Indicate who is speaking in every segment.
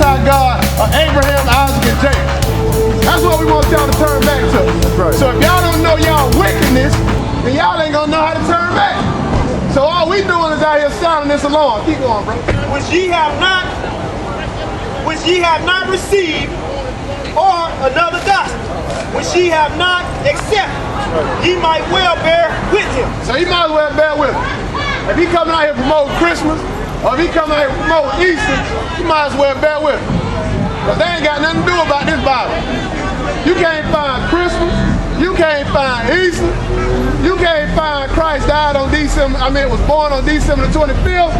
Speaker 1: anti-God are Abraham, Isaac, and Jacob. That's what we want y'all to turn back to. Right. So if y'all don't know y'all wickedness, then y'all ain't gonna know how to turn back. So all we doing is out here sounding this alarm. Keep going, bro.
Speaker 2: Which ye have not received, or another gospel, which ye have not accepted, ye might well bear with him.
Speaker 1: So you might as well bear with him. If he coming out here promoting Christmas, or if he coming out here promoting Easter, you might as well bear with him. Because they ain't got nothing to do about this Bible. You can't find Christmas, you can't find Easter, you can't find Christ died on was born on December the 25th.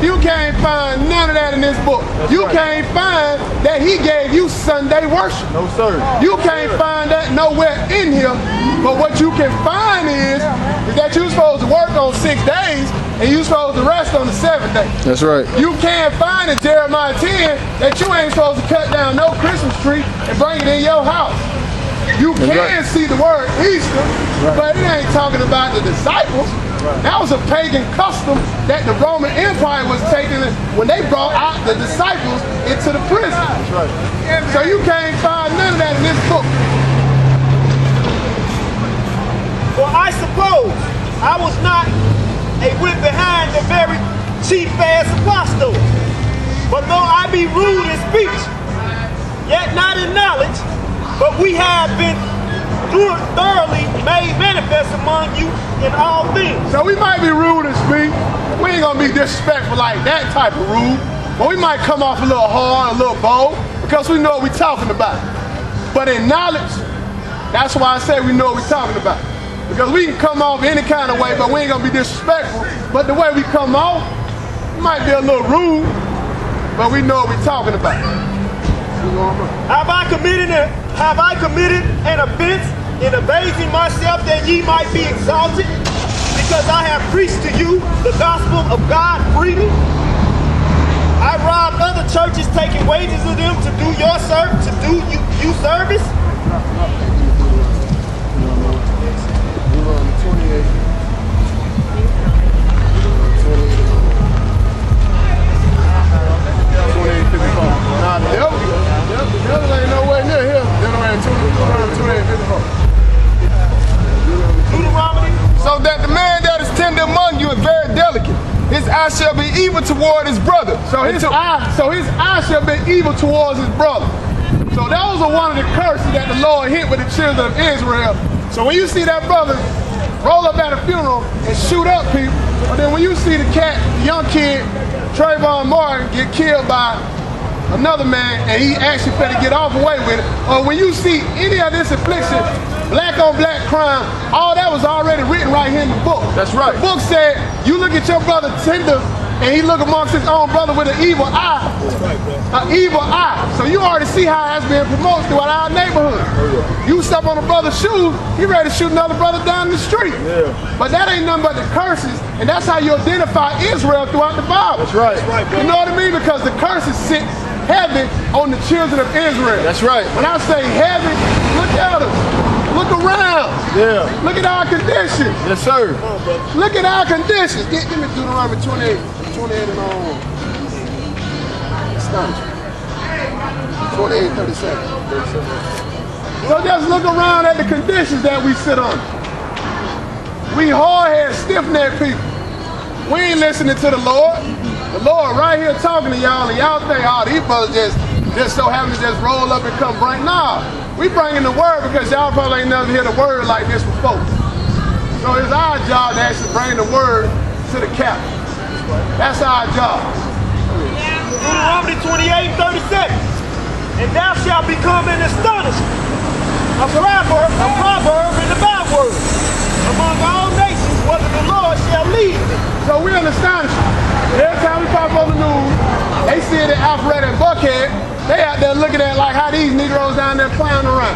Speaker 1: You can't find none of that in this book. You can't find that he gave you Sunday worship.
Speaker 3: No, sir.
Speaker 1: You can't find that nowhere in here. But what you can find is that you're supposed to work on 6 days and you're supposed to rest on the 7th day.
Speaker 3: That's right.
Speaker 1: You can't find in Jeremiah 10 that you ain't supposed to cut down no Christmas tree and bring it in your house. You can see the word Easter, but it ain't talking about the disciples. That was a pagan custom that the Roman Empire was taking when they brought out the disciples into the prison. So you can't find none of that in this book.
Speaker 2: For I suppose I was not a whip behind the very chief fast apostles, but though I be rude in speech, yet not in knowledge, but we have been thoroughly made manifest among you in all things.
Speaker 1: So we might be rude in speech. We ain't gonna be disrespectful like that type of rude, but we might come off a little hard, a little bold, because we know what we're talking about. But in knowledge, that's why I say we know what we're talking about. Because we can come off any kind of way, but we ain't gonna be disrespectful. But the way we come off, it might be a little rude, but we know what we're talking about.
Speaker 2: Have I committed an offense in abasing myself that ye might be exalted, because I have preached to you the gospel of God freely? I robbed other churches, taking wages of them to do you service.
Speaker 1: Nah, the devil ain't nowhere near here.
Speaker 2: Deuteronomy.
Speaker 4: So that the man that is tender among you is very delicate. His eye shall be evil toward his brother.
Speaker 1: So his eye shall be evil towards his brother. So those are one of the curses that the Lord hit with the children of Israel. So when you see that brother roll up at a funeral and shoot up people, or then when you see the young kid, Trayvon Martin, get killed by another man and he actually better get off away with it, or when you see any of this affliction, black on black crime, all that was already written right here in the book.
Speaker 4: That's right.
Speaker 1: The book said, you look at your brother tender and he look amongst his own brother with an evil eye.
Speaker 2: That's right, bro.
Speaker 1: An evil eye. So you already see how that's being promoted throughout our neighborhood. You step on a brother's shoes, he ready to shoot another brother down the street. But that ain't nothing but the curses, and that's how you identify Israel throughout the Bible.
Speaker 4: That's right.
Speaker 1: You know what I mean? Because the curses sit heavy on the children of Israel.
Speaker 4: That's right.
Speaker 1: When I say heavy, look at them. Look around.
Speaker 4: Yeah.
Speaker 1: Look at our conditions.
Speaker 4: Yes, sir.
Speaker 1: Look at our conditions. Give me Deuteronomy 28 and on. Astonishment. 28:37. So just look around at the conditions that we sit on. We hard-headed, stiff-necked people. We ain't listening to the Lord. The Lord right here talking to y'all, and y'all think, oh, these brothers just so happen to just roll up and come bring. Nah, we bringing the word because y'all probably ain't never heard a word like this before. So it's our job to actually bring the word to the captain. That's our job.
Speaker 2: Deuteronomy 28:37. And thou shalt become an astonishment, a proverb and a byword among all nations, whether the Lord shall lead thee.
Speaker 1: So we're an astonishment. Every time we pop on the news, they see it in Alpharetta and Buckhead, they out there looking at like how these Negroes down there clowning around.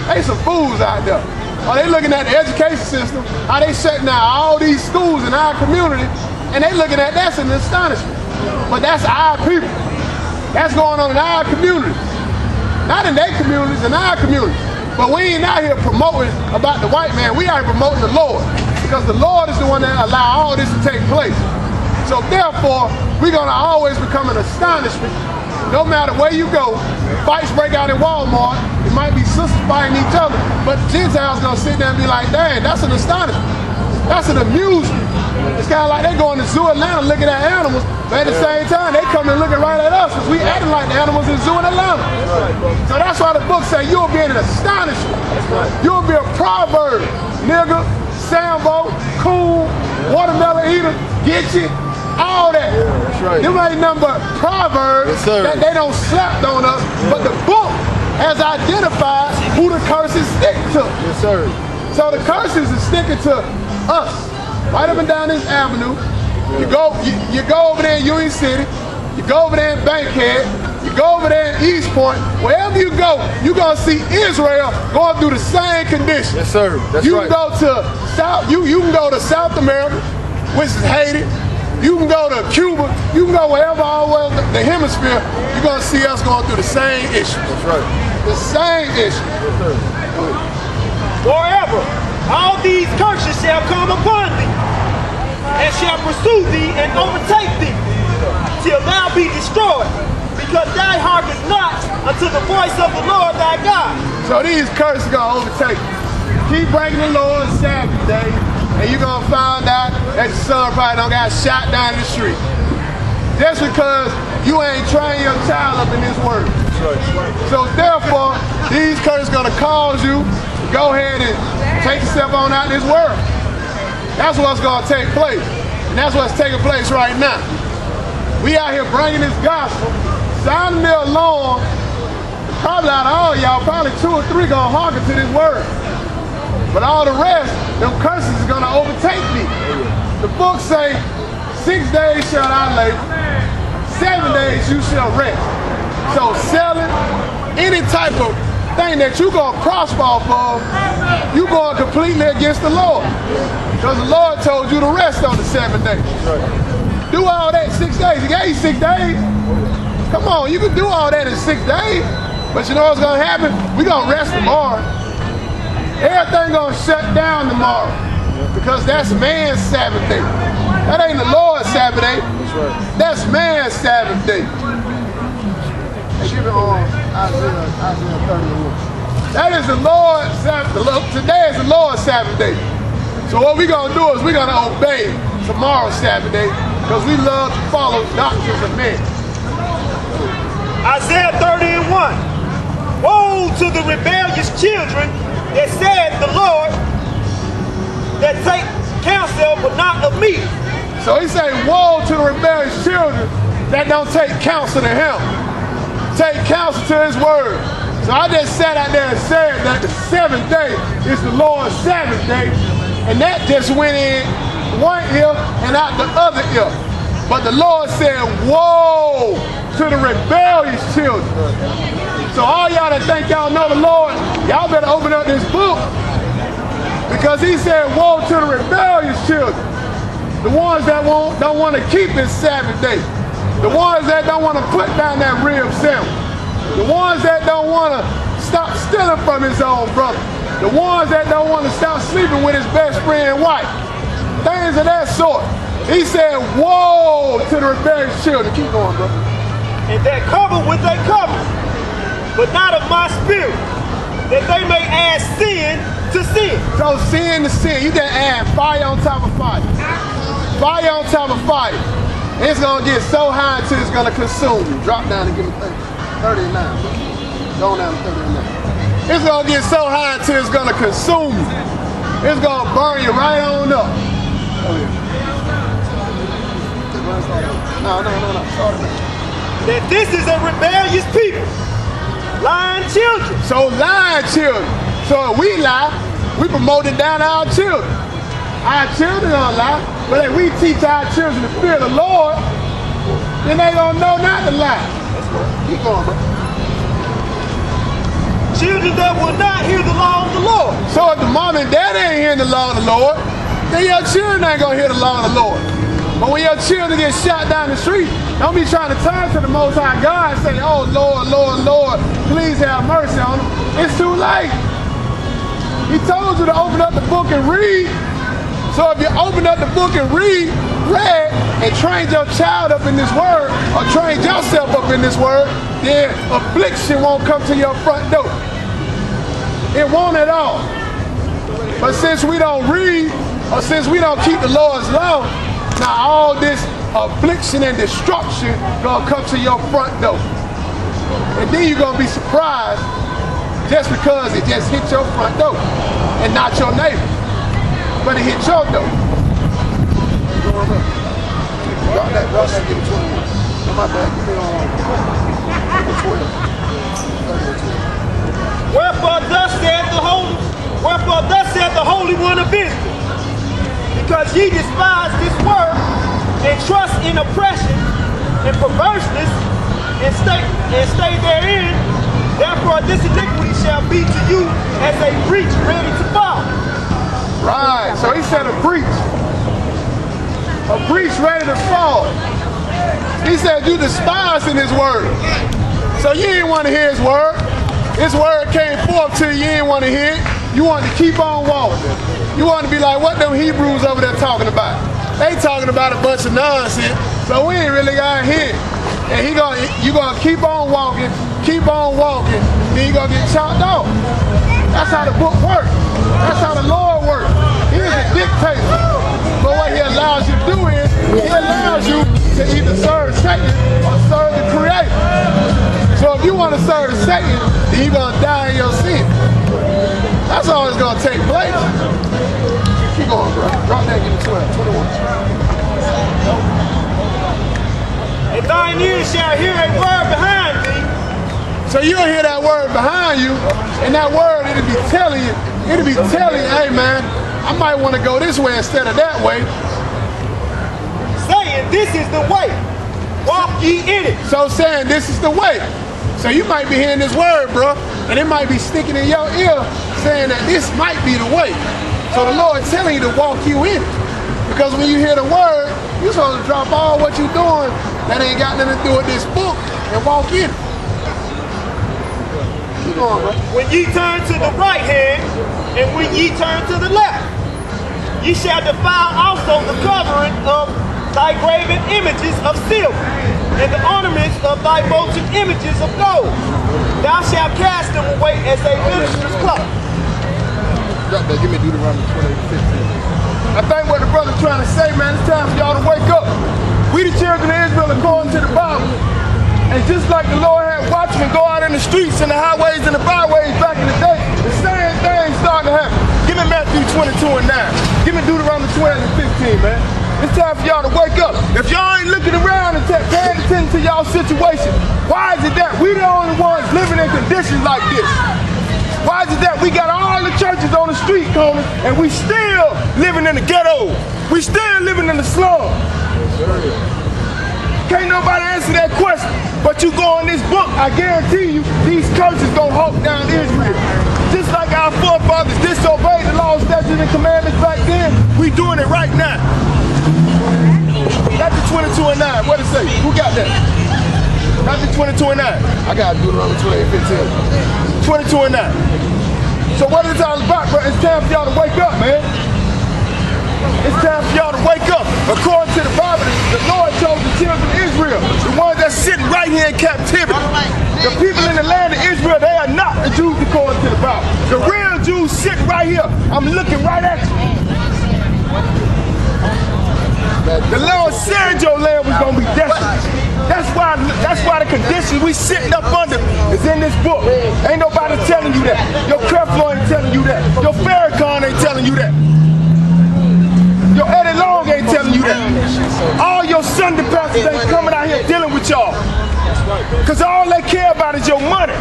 Speaker 1: They some fools out there. Or they looking at the education system, how they shutting down all these schools in our community, and they looking at that's an astonishment. But that's our people. That's going on in our communities. Not in their communities, in our communities. But we ain't out here promoting about the white man. We are promoting the Lord. Because the Lord is the one that allow all this to take place. So therefore, we're going to always become an astonishment no matter where you go, fights break out in Walmart. It might be sisters fighting each other, but the Gentiles gonna sit there and be like, dang, that's an astonishment. That's an amusement. It's kind of like they going to Zoo Atlanta looking at animals, but at the same time, they come and looking right at us because we acting like the animals in Zoo in Atlanta. So that's why the book say you'll be an astonishment. You'll be a proverb, nigga, Sambo, cool, watermelon eater, get you, all that. Them ain't nothing but proverbs that they don't slap on us, but the book has identified who the curses stick to.
Speaker 4: Yes, sir.
Speaker 1: So the curses is sticking to us, right up and down this avenue. You go over there in Union City, you go over there in Bankhead, you go over there in East Point, wherever you go, you're gonna see Israel going through the same conditions.
Speaker 4: Yes, sir. That's
Speaker 1: you
Speaker 4: right.
Speaker 1: Can go to South, you can go to South America, which is Haiti. You can go to Cuba, you can go wherever all over the hemisphere, you're gonna see us going through the same issues.
Speaker 4: That's right.
Speaker 1: The same issues.
Speaker 4: Yes, sir.
Speaker 2: Moreover, all these curses shall come upon thee, and shall pursue thee and overtake thee, till thou be destroyed, because thou hearkenest not unto the voice of the Lord thy God.
Speaker 1: So these curses gonna overtake you. Keep breaking the Lord's Sabbath day, and you're gonna find out that your son probably done got shot down the street. Just because you ain't trained your child up in this word. So therefore, these curses gonna cause you to go ahead and take yourself on out this world. That's what's gonna take place. And that's what's taking place right now. We out here bringing this gospel, sounding the alarm. Probably out of all y'all, probably 2 or 3 gonna hearken to this word. But all the rest, them curses is gonna overtake me. The book say, 6 days shall I labor, 7 days you shall rest. So selling any type of thing that you gonna prosper off of, you going completely against the Lord. Because the Lord told you to rest on the 7th day. Do all that 6 days. He gave you 6 days. Come on, you can do all that in 6 days. But you know what's gonna happen? We gonna rest tomorrow. Everything gonna shut down tomorrow. Because that's man's Sabbath day. That ain't the Lord's Sabbath day. That's man's Sabbath day. Isaiah 31. That is the Lord's Sabbath. Today is the Lord's Sabbath day. So what we're going to do is we're going to obey tomorrow's Sabbath day because we love to follow doctrines of men.
Speaker 2: Isaiah 30:1. Woe to the rebellious children that said the Lord, that take counsel but not of me.
Speaker 1: So he say, woe to the rebellious children that don't take counsel to him. Take counsel to his word. So I just sat out there and said that the 7th day is the Lord's Sabbath day, and that just went in one ear and out the other ear. But the Lord said, woe to the rebellious children. So all y'all that think y'all know the Lord, y'all better open up this book, because he said, woe to the rebellious children. The ones that don't want to keep his Sabbath day. The ones that don't want to put down that rib sandwich. The ones that don't want to stop stealing from his own brother. The ones that don't want to stop sleeping with his best friend wife. Things of that sort. He said, woe to the rebellious children. Keep going, bro.
Speaker 2: And that cover with a cover, but not of my spirit, that they may add sin to sin.
Speaker 1: So sin to sin. You can add fire on top of fire. Fire on top of fire. It's going to get so high until it's going to consume you. Drop down and give me 39. Go down to 39. It's going to get so high until it's going to consume you. It's going to burn you right on up. Oh, yeah. No.
Speaker 2: That this is a rebellious people, lying children.
Speaker 1: So lying children. So if we lie, we promote it down to our children. Our children don't lie, but if we teach our children to fear the Lord, then they don't know not to lie. Keep going, bro.
Speaker 2: Children that will not hear the law of the Lord.
Speaker 1: So if the mom and dad ain't hearing the law of the Lord, then your children ain't gonna hear the law of the Lord. But when your children get shot down the street, don't be trying to turn to the Most High God and say, oh, Lord, Lord, Lord, please have mercy on them. It's too late. He told you to open up the book and read. So if you open up the book and read, read and trained your child up in this word, or trained yourself up in this word, then affliction won't come to your front door. It won't at all. But since we don't read, or since we don't keep the Lord's law, now all this affliction and destruction gonna come to your front door. And then you're gonna be surprised just because it just hit your front door and not your neighbor, but it hit your door. Drop that, give me 20. Oh, my bad, give me 12.
Speaker 2: Wherefore thus saith the Holy One of Israel, because ye despise this word, and trust in oppression and perverseness, and stay therein, therefore this iniquity shall be to you as a breach ready to fall.
Speaker 1: Right, so he said a breach ready to fall. He said you despising his word. So you didn't want to hear his word. His word came forth to you, you didn't want to hear it. You wanted to keep on walking. You want to be like, what them Hebrews over there talking about? They talking about a bunch of nonsense, so we ain't really got to hear it. And you gonna keep on walking, then you gonna get chopped off. That's how the book works. That's how the Lord works. He is a dictator. But what he allows you to do is, he allows you to either serve Satan or serve the Creator. So if you want to serve Satan, then you're going to die in your sin. That's all that's going to take place. Keep going, bro. Drop that, give me 12, 21.
Speaker 2: And thine ears shall hear a word behind thee.
Speaker 1: So you'll hear that word behind you, and that word, it'll be telling you, hey man, I might want to go this way instead of that way.
Speaker 2: Saying, this is the way. Walk ye in it.
Speaker 1: So saying, this is the way. So you might be hearing this word, bro, and it might be sticking in your ear saying that this might be the way. So the Lord's telling you to walk you in it. Because when you hear the word, you're supposed to drop all what you're doing that ain't got nothing to do with this book and walk in it. Keep going, bro.
Speaker 2: When ye turn to the right hand, and when ye turn to the left, ye shall defile also the covering of thy graven images of silver, and the ornaments of thy molten images of gold. Thou shalt cast them away as a minister's cloak.
Speaker 1: Drop that, give me Deuteronomy 20:15. I think what the brother's trying to say, man, it's time for y'all to wake up. We the children of Israel according to the Bible. And just like the Lord had watchmen go out in the streets and the highways and the byways back in the day, the same thing starting to happen. Give me Matthew 22:9. Give me Deuteronomy 12:15, man. It's time for y'all to wake up. If y'all ain't looking around and paying attention to y'all situation, why is it that we the only ones living in conditions like this? Why is it that we got all the churches on the street corners and we still living in the ghetto? We still living in the slums? Can't nobody answer that question. But you go in this book, I guarantee you, these curses gonna hawk down Israel. Just like our forefathers disobeyed the laws, statutes, and commandments back then, we doing it right now. Matthew 22:9, what it say? Who got that? Matthew 22:9. I got Deuteronomy 20:15. 22:9. So what is it all about, bro? It's time for y'all to wake up, man. It's time for y'all to wake up. According to the Bible, the Lord chose the children of Israel, the ones that's sitting right here in captivity. The people in the land of Israel, they are not the Jews according to the Bible. The real Jews sitting right here. I'm looking right at you. The Lord said your land was going to be desolate. That's why the conditions we sitting up under is in this book. Ain't nobody telling you that. Your Creflo ain't telling you that. Your Farrakhan ain't telling you that. Your Eddie Long ain't telling you that. All your Sunday pastors ain't coming out here dealing with y'all. Because all they care about is your money.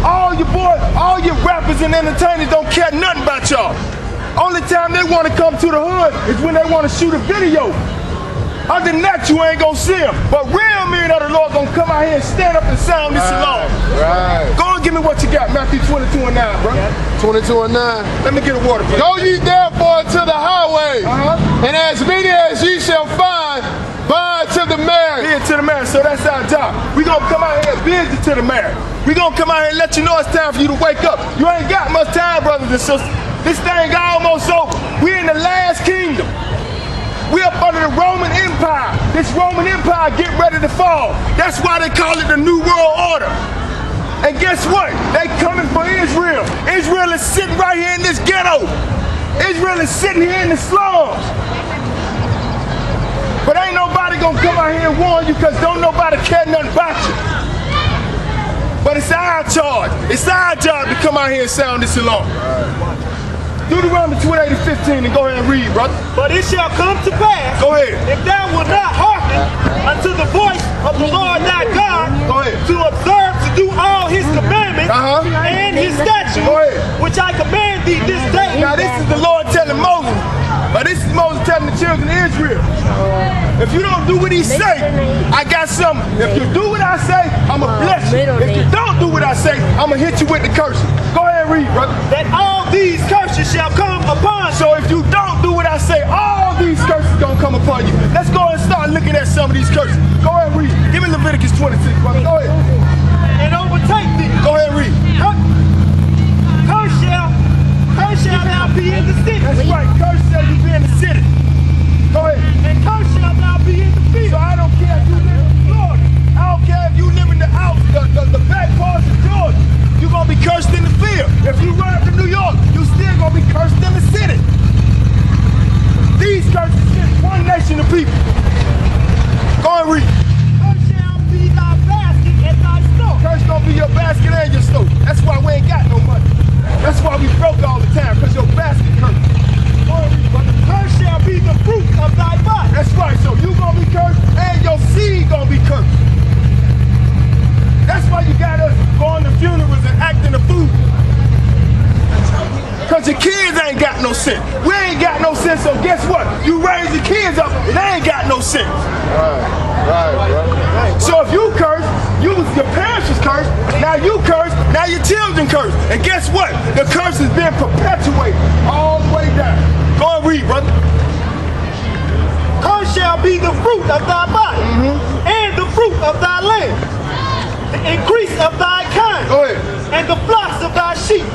Speaker 1: All your boys, all your rappers and entertainers don't care nothing about y'all. Only time they want to come to the hood is when they want to shoot a video. Other than that, you ain't gonna see them. But real men of the Lord gonna come out here and stand up and sound this alarm.
Speaker 4: Right.
Speaker 1: Go and give me what you got, Matthew 22:9, bro.
Speaker 4: 22:9.
Speaker 1: Let me get a water.
Speaker 4: Go ye therefore to the highway, and as many as ye shall find, bind to the marriage.
Speaker 1: Bid to the marriage, so that's our job. We gonna come out here and bid you to the marriage. We gonna come out here and let you know it's time for you to wake up. You ain't got much time, brothers and sisters. This thing almost over. We in the last kingdom. We up under the Roman Empire. This Roman Empire get ready to fall. That's why they call it the New World Order. And guess what? They coming for Israel. Israel is sitting right here in this ghetto. Israel is sitting here in the slums. But ain't nobody gonna come out here and warn you because don't nobody care nothing about you. But it's our charge. It's our job to come out here and sound this alarm. Deuteronomy 28:15 and go ahead and read, brother.
Speaker 2: But it shall come to pass,
Speaker 1: Go ahead.
Speaker 2: if thou wilt not hearken unto the voice of the Lord thy God,
Speaker 1: Go ahead.
Speaker 2: to observe to do all his commandments and his statutes,
Speaker 1: Go ahead.
Speaker 2: which I command thee this day.
Speaker 1: Now this is the Lord telling Moses, but this is Moses telling the children of Israel. If you don't do what he say, I got something. If you do what I say, I'm going to bless you. If you don't do what I say, I'm going to hit you with the curses. Go ahead and read, brother.
Speaker 2: That all these curses shall come upon you.
Speaker 1: So if you don't do what I say, all these curses going to come upon you. Let's go and start looking at some of these curses. Go ahead and read. Give me Leviticus 26, brother. Go ahead.
Speaker 2: And overtake thee.
Speaker 1: Go ahead and read.
Speaker 2: Curse shall thou be in the city.
Speaker 1: That's right. Curse shall you be in the city. Go ahead.
Speaker 2: And curse shall thou be in the field.
Speaker 1: So I don't care if you live in Florida. I don't care if you live in the back parts of Georgia. You're going to be cursed in the field. If you run up to New York, you still going to be cursed in the city. These curses is one nation of people. Go and read.
Speaker 2: Curse shall be thy basket and thy store.
Speaker 1: Curse going to be your basket and your store. That's why we ain't got no money. That's why we broke all the time, because your basket cursed. Go and read, brother.
Speaker 2: Curse shall be the fruit of thy body.
Speaker 1: That's right. So you going to be cursed and your seed going to be cursed. That's why you got us going to funerals and acting a fool. Because your kids ain't got no sense. We ain't got no sense, so guess what? You raise your kids up, and they ain't got no sense. Right. So if you curse, your parents was cursed, now you curse, now your children curse. And guess what? The curse has been perpetuated all the way down. Go and read, brother.
Speaker 2: Curse shall be the fruit of thy body and the fruit of thy land, the increase of thy kind,
Speaker 1: Go ahead.
Speaker 2: and the flocks of thy sheep.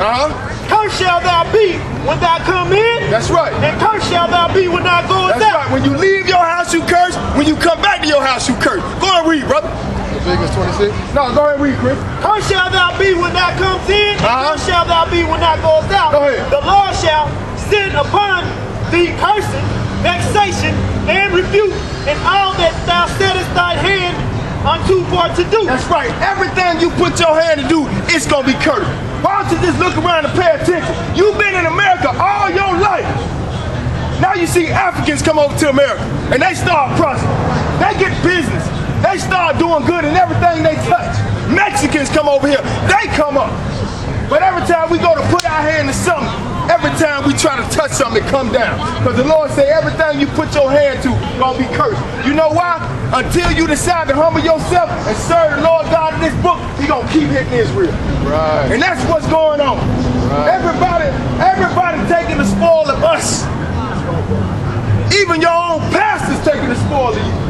Speaker 2: Curse shall thou be when thou come in.
Speaker 1: That's right.
Speaker 2: And curse shall thou be when thou goest
Speaker 1: That's
Speaker 2: out.
Speaker 1: right. When you leave your house, you curse. When you come back to your house, you curse. Go and read, brother. Leviticus 26? No, go ahead and read, Chris.
Speaker 2: Curse shall thou be when thou comes in, and curse shall thou be when thou goest out.
Speaker 1: Go ahead.
Speaker 2: The Lord shall send upon thee cursing, vexation, and rebuke, and all that thou settest thy hand unto for to do.
Speaker 1: That's right. Everything you put your hand to do, it's going to be cursed. Why don't you just look around and pay attention? You've been in America all your life. Now you see Africans come over to America, and they start prospering. They get business. They start doing good in everything they touch. Mexicans come over here. They come up. But every time we go to put our hand to something, every time we try to touch something, it come down. Because the Lord say everything you put your hand to gonna be cursed. You know why? Until you decide to humble yourself and serve the Lord God in this book, He gonna keep hitting Israel. Right. And that's what's going on. Right. Everybody taking the spoil of us. Even your own pastor's taking the spoil of you.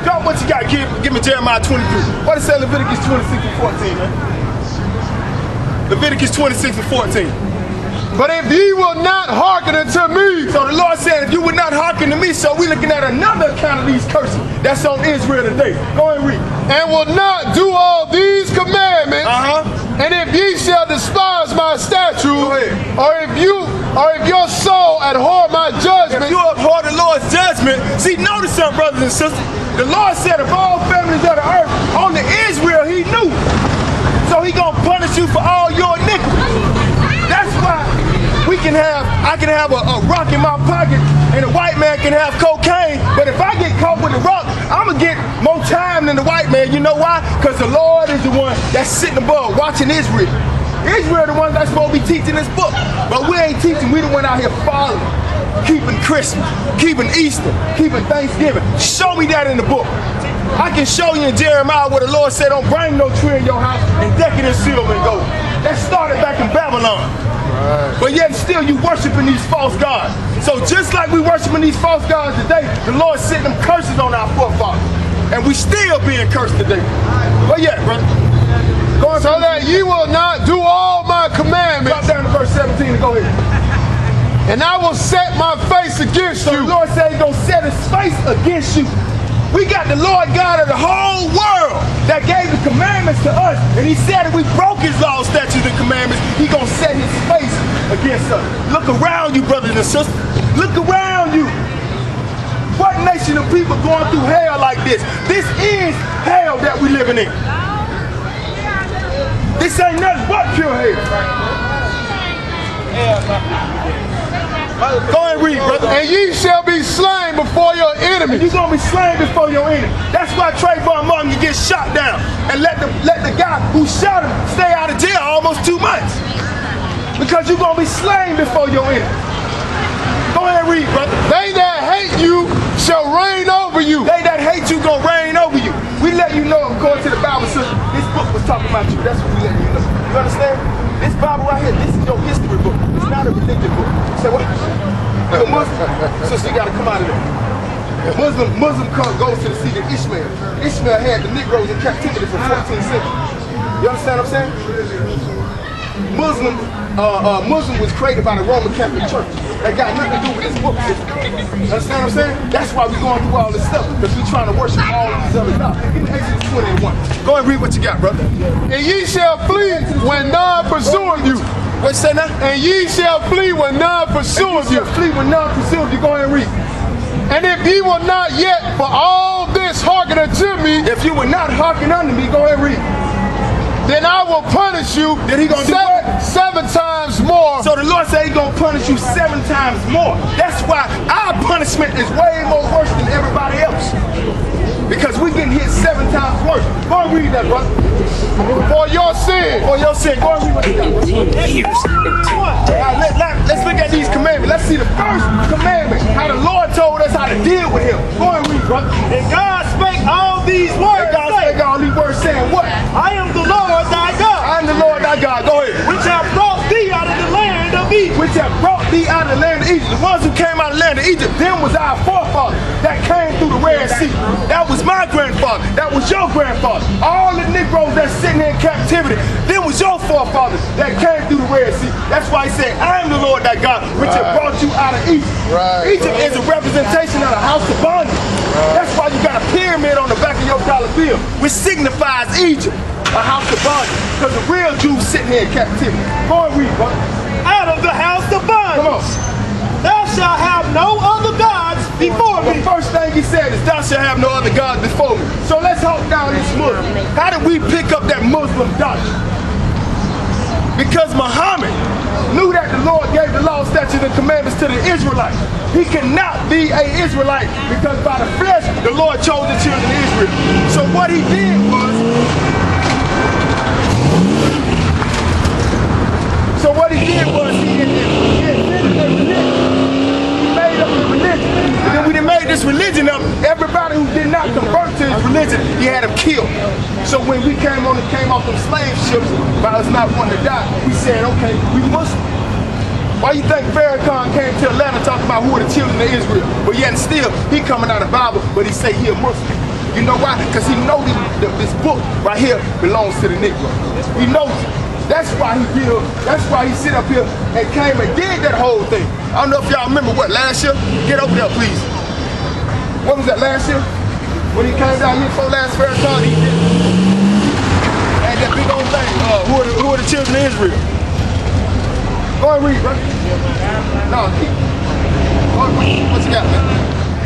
Speaker 1: Y'all, what you got? Give me Jeremiah 23. What does it say Leviticus 26 and 14, man? Leviticus 26 and 14.
Speaker 4: But if ye will not hearken unto me.
Speaker 1: So the Lord said, if you would not hearken to me, so we're looking at another account of these curses that's on Israel today. Go ahead and read.
Speaker 4: And will not do all these commandments. And if ye shall despise my statutes, or if your soul abhor my judgment.
Speaker 1: If you abhor the Lord's judgment, see, notice something, brothers and sisters. The Lord said of all families of the earth, only Israel He knew. So He gonna punish you for all your iniquities. That's why I can have a rock in my pocket and a white man can have cocaine, but if I get caught with a rock, I'm gonna get more time than the white man. You know why? Because the Lord is the one that's sitting above watching Israel. Israel the ones that's supposed to be teaching this book, but we ain't teaching. We the one out here following, keeping Christmas, keeping Easter, keeping Thanksgiving. Show me that in the book. I can show you in Jeremiah where the Lord said, don't bring no tree in your house and deck it in silver and gold. That started back in Babylon. Right. But yet still you worshiping these false gods. So just like we worshiping these false gods today, the Lord sent them curses on our forefathers. And we still being cursed today. But yeah, brother.
Speaker 4: So that ye will not do all my commandments.
Speaker 1: Drop down to verse 17 and go ahead.
Speaker 4: And I will set my face against
Speaker 1: So
Speaker 4: you.
Speaker 1: the Lord said he's going to set his face against you. We got the Lord God of the whole world that gave the commandments to us. And he said if we broke his laws, statutes, and commandments, he's going to set his face against us. Look around you, brothers and sisters. Look around you. What nation of people going through hell like this? This is hell that we living in. This ain't nothing but pure hell. Go ahead and read, brother.
Speaker 4: And ye shall be slain before your enemies.
Speaker 1: You're going to be slain before your enemy. That's why Trayvon Martin can get shot down and let the guy who shot him stay out of jail almost 2 months. Because you're going to be slain before your enemy. Go ahead and read, brother.
Speaker 4: They that hate you shall reign over you.
Speaker 1: They that hate you going to reign over you. We let you know, according to the Bible, sister, this book was talking about you. That's what we let you know. You understand? This Bible right here, this is your history book. It's not a religion book. You say what? You're a Muslim? Sister, you got to come out of there. Muslim goes to the seat of Ishmael. Ishmael had the Negroes in captivity for 14 centuries. You understand what I'm saying? Muslim was created by the Roman Catholic Church. That got nothing to do with this book. Understand what I'm saying? That's why we're going through all this stuff, because we're trying to worship all these other gods. In Exodus 20:1. Go and read what you got, brother.
Speaker 4: And ye shall flee when none pursueth you.
Speaker 1: What you say now?
Speaker 4: And ye shall flee when none pursueth you.
Speaker 1: Flee when none pursueth you. Go ahead and read.
Speaker 4: And if ye will not yet for all this hearken unto me,
Speaker 1: If you will not hearken unto me, go ahead and read.
Speaker 4: then I will punish you
Speaker 1: Then he gonna do what?
Speaker 4: seven times more.
Speaker 1: So the Lord said he's going to punish you 7 times more. That's why our punishment is way more worse than everybody else. Because we getting hit 7 times worse. Go and read that, brother.
Speaker 4: For your sin.
Speaker 1: For your sin. Go and read what you got, brother. Let's look at these commandments. Let's see the first commandment. How the Lord told us how to deal with him. Go and read, brother.
Speaker 2: And God spake all these words,
Speaker 1: And God spake all these words saying what?
Speaker 2: I am the Lord thy God,
Speaker 1: I am the Lord thy God. Go ahead.
Speaker 2: which have brought thee out of the land of Egypt.
Speaker 1: Which have brought thee out of the land of Egypt. The ones who came out of the land of Egypt, them was our forefathers that came through the Red Sea. That was my grandfather. That was your grandfather. All the Negroes that's sitting here in captivity, them was your forefathers that came through the Red Sea. That's why he said, I am the Lord thy God, which have brought you out of Egypt.
Speaker 4: Right.
Speaker 1: Egypt is a representation of the house of bondage. That's why you got a pyramid on the back of your dollar bill, which signifies Egypt, a house of bondage. Because the real Jews sitting here in captivity. Go and read, brother.
Speaker 2: Out of the house of bondage.
Speaker 1: Come on.
Speaker 2: Thou shalt have no other gods before
Speaker 1: The
Speaker 2: me.
Speaker 1: first thing he said is, thou shalt have no other gods before me. So let's hawk down this Muslim. How did we pick up that Muslim doctrine? Because Muhammad knew that the Lord gave the law, statutes, and commandments to the Israelites. He cannot be an Israelite because by the flesh, the Lord chose the children of Israel. So what he did was, he made this religion up. Everybody who did not convert to his religion, he had them killed. So when we came off them slave ships, by us not wanting to die, we said, okay, we Muslim. Why you think Farrakhan came to Atlanta talking about who are the children of Israel? But yet still, he coming out of the Bible, but he say he a Muslim. You know why? Because he knows this book right here belongs to the Negro. He knows it. That's why he did. That's why he sit up here and came and did that whole thing. I don't know if y'all remember what, last year? Get over there, please. What was that, last year? When he came down here for last Farrakhan, he did. Had that big old thing. Who are the children of Israel? Go and read, bro. No, keep. What you got, man?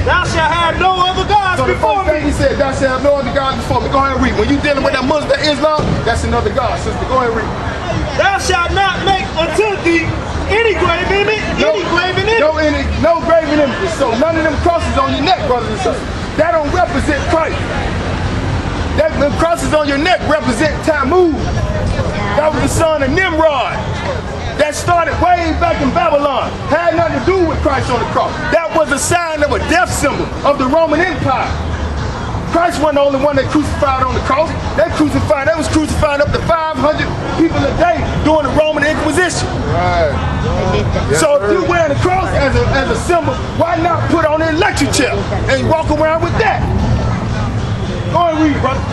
Speaker 2: Thou shalt have no other gods
Speaker 1: So the
Speaker 2: before
Speaker 1: first thing
Speaker 2: me.
Speaker 1: he said, thou shalt have no other gods before me. Go ahead and read. When you dealing with that Muslim, that Islam, that's another God, sister. Go ahead and read.
Speaker 2: Thou shalt not make unto thee any graven image,
Speaker 1: No graven images. So none of them crosses on your neck, brothers and sisters. That don't represent Christ. Them crosses on your neck represent Tammuz. That was the son of Nimrod. That started way back in Babylon. Had nothing to do with Christ on the cross. That was a sign of a death symbol of the Roman Empire. Christ wasn't the only one that crucified on the cross. They was crucifying up to 500 people a day during the Roman Inquisition.
Speaker 4: Right.
Speaker 1: So if you're wearing a cross as a symbol, why not put on an electric chair and walk around with that? Go ahead and read, brother.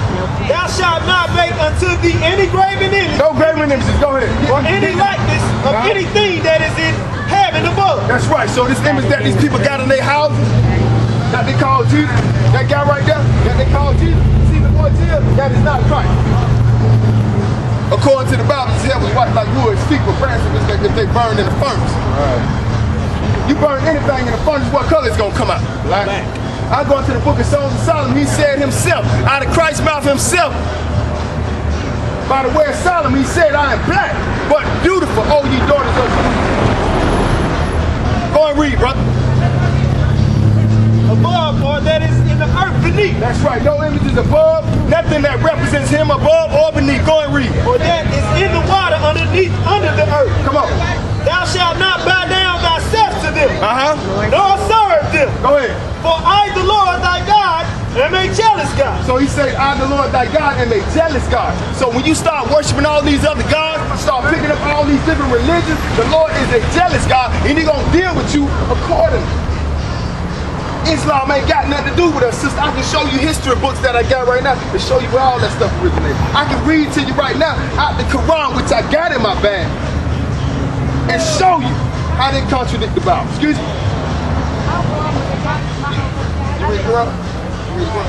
Speaker 2: Thou shalt not make unto thee any graven image.
Speaker 1: No graven images. Go ahead.
Speaker 2: Or any likeness of anything that is in heaven above.
Speaker 1: That's right. So this image that these people got in their house, that they call Jesus, that guy right there, that they call Jesus, see the boy Jesus, that is not Christ. According to the Bible, his hair was white like wood, his feet were brass if they burned in the furnace. You burn anything in the furnace, what color is gonna come out? Black. I go into the book of Songs of Solomon, he said himself, out of Christ's mouth himself, by the way of Solomon, he said, I am black, but beautiful, oh ye daughters of the Go and read, brother.
Speaker 2: Above, or that is in the earth beneath.
Speaker 1: That's right, no images above, nothing that represents him above or beneath. Go and read.
Speaker 2: Or that is in the water underneath, under the earth.
Speaker 1: Come on.
Speaker 2: Thou shalt not bow down thyself to them, nor serve them.
Speaker 1: Go ahead.
Speaker 2: For I, the Lord thy God, am a jealous God.
Speaker 1: So he said, I, the Lord thy God, am a jealous God. So when you start worshiping all these other gods, start picking up all these different religions, the Lord is a jealous God, and he's going to deal with you accordingly. Islam ain't got nothing to do with us, sister. I can show you history books that I got right now to show you where all that stuff originated. I can read to you right now out the Quran, which I got in my bag, and show you how they contradict the Bible. Excuse me? You read the Quran? You read the Quran?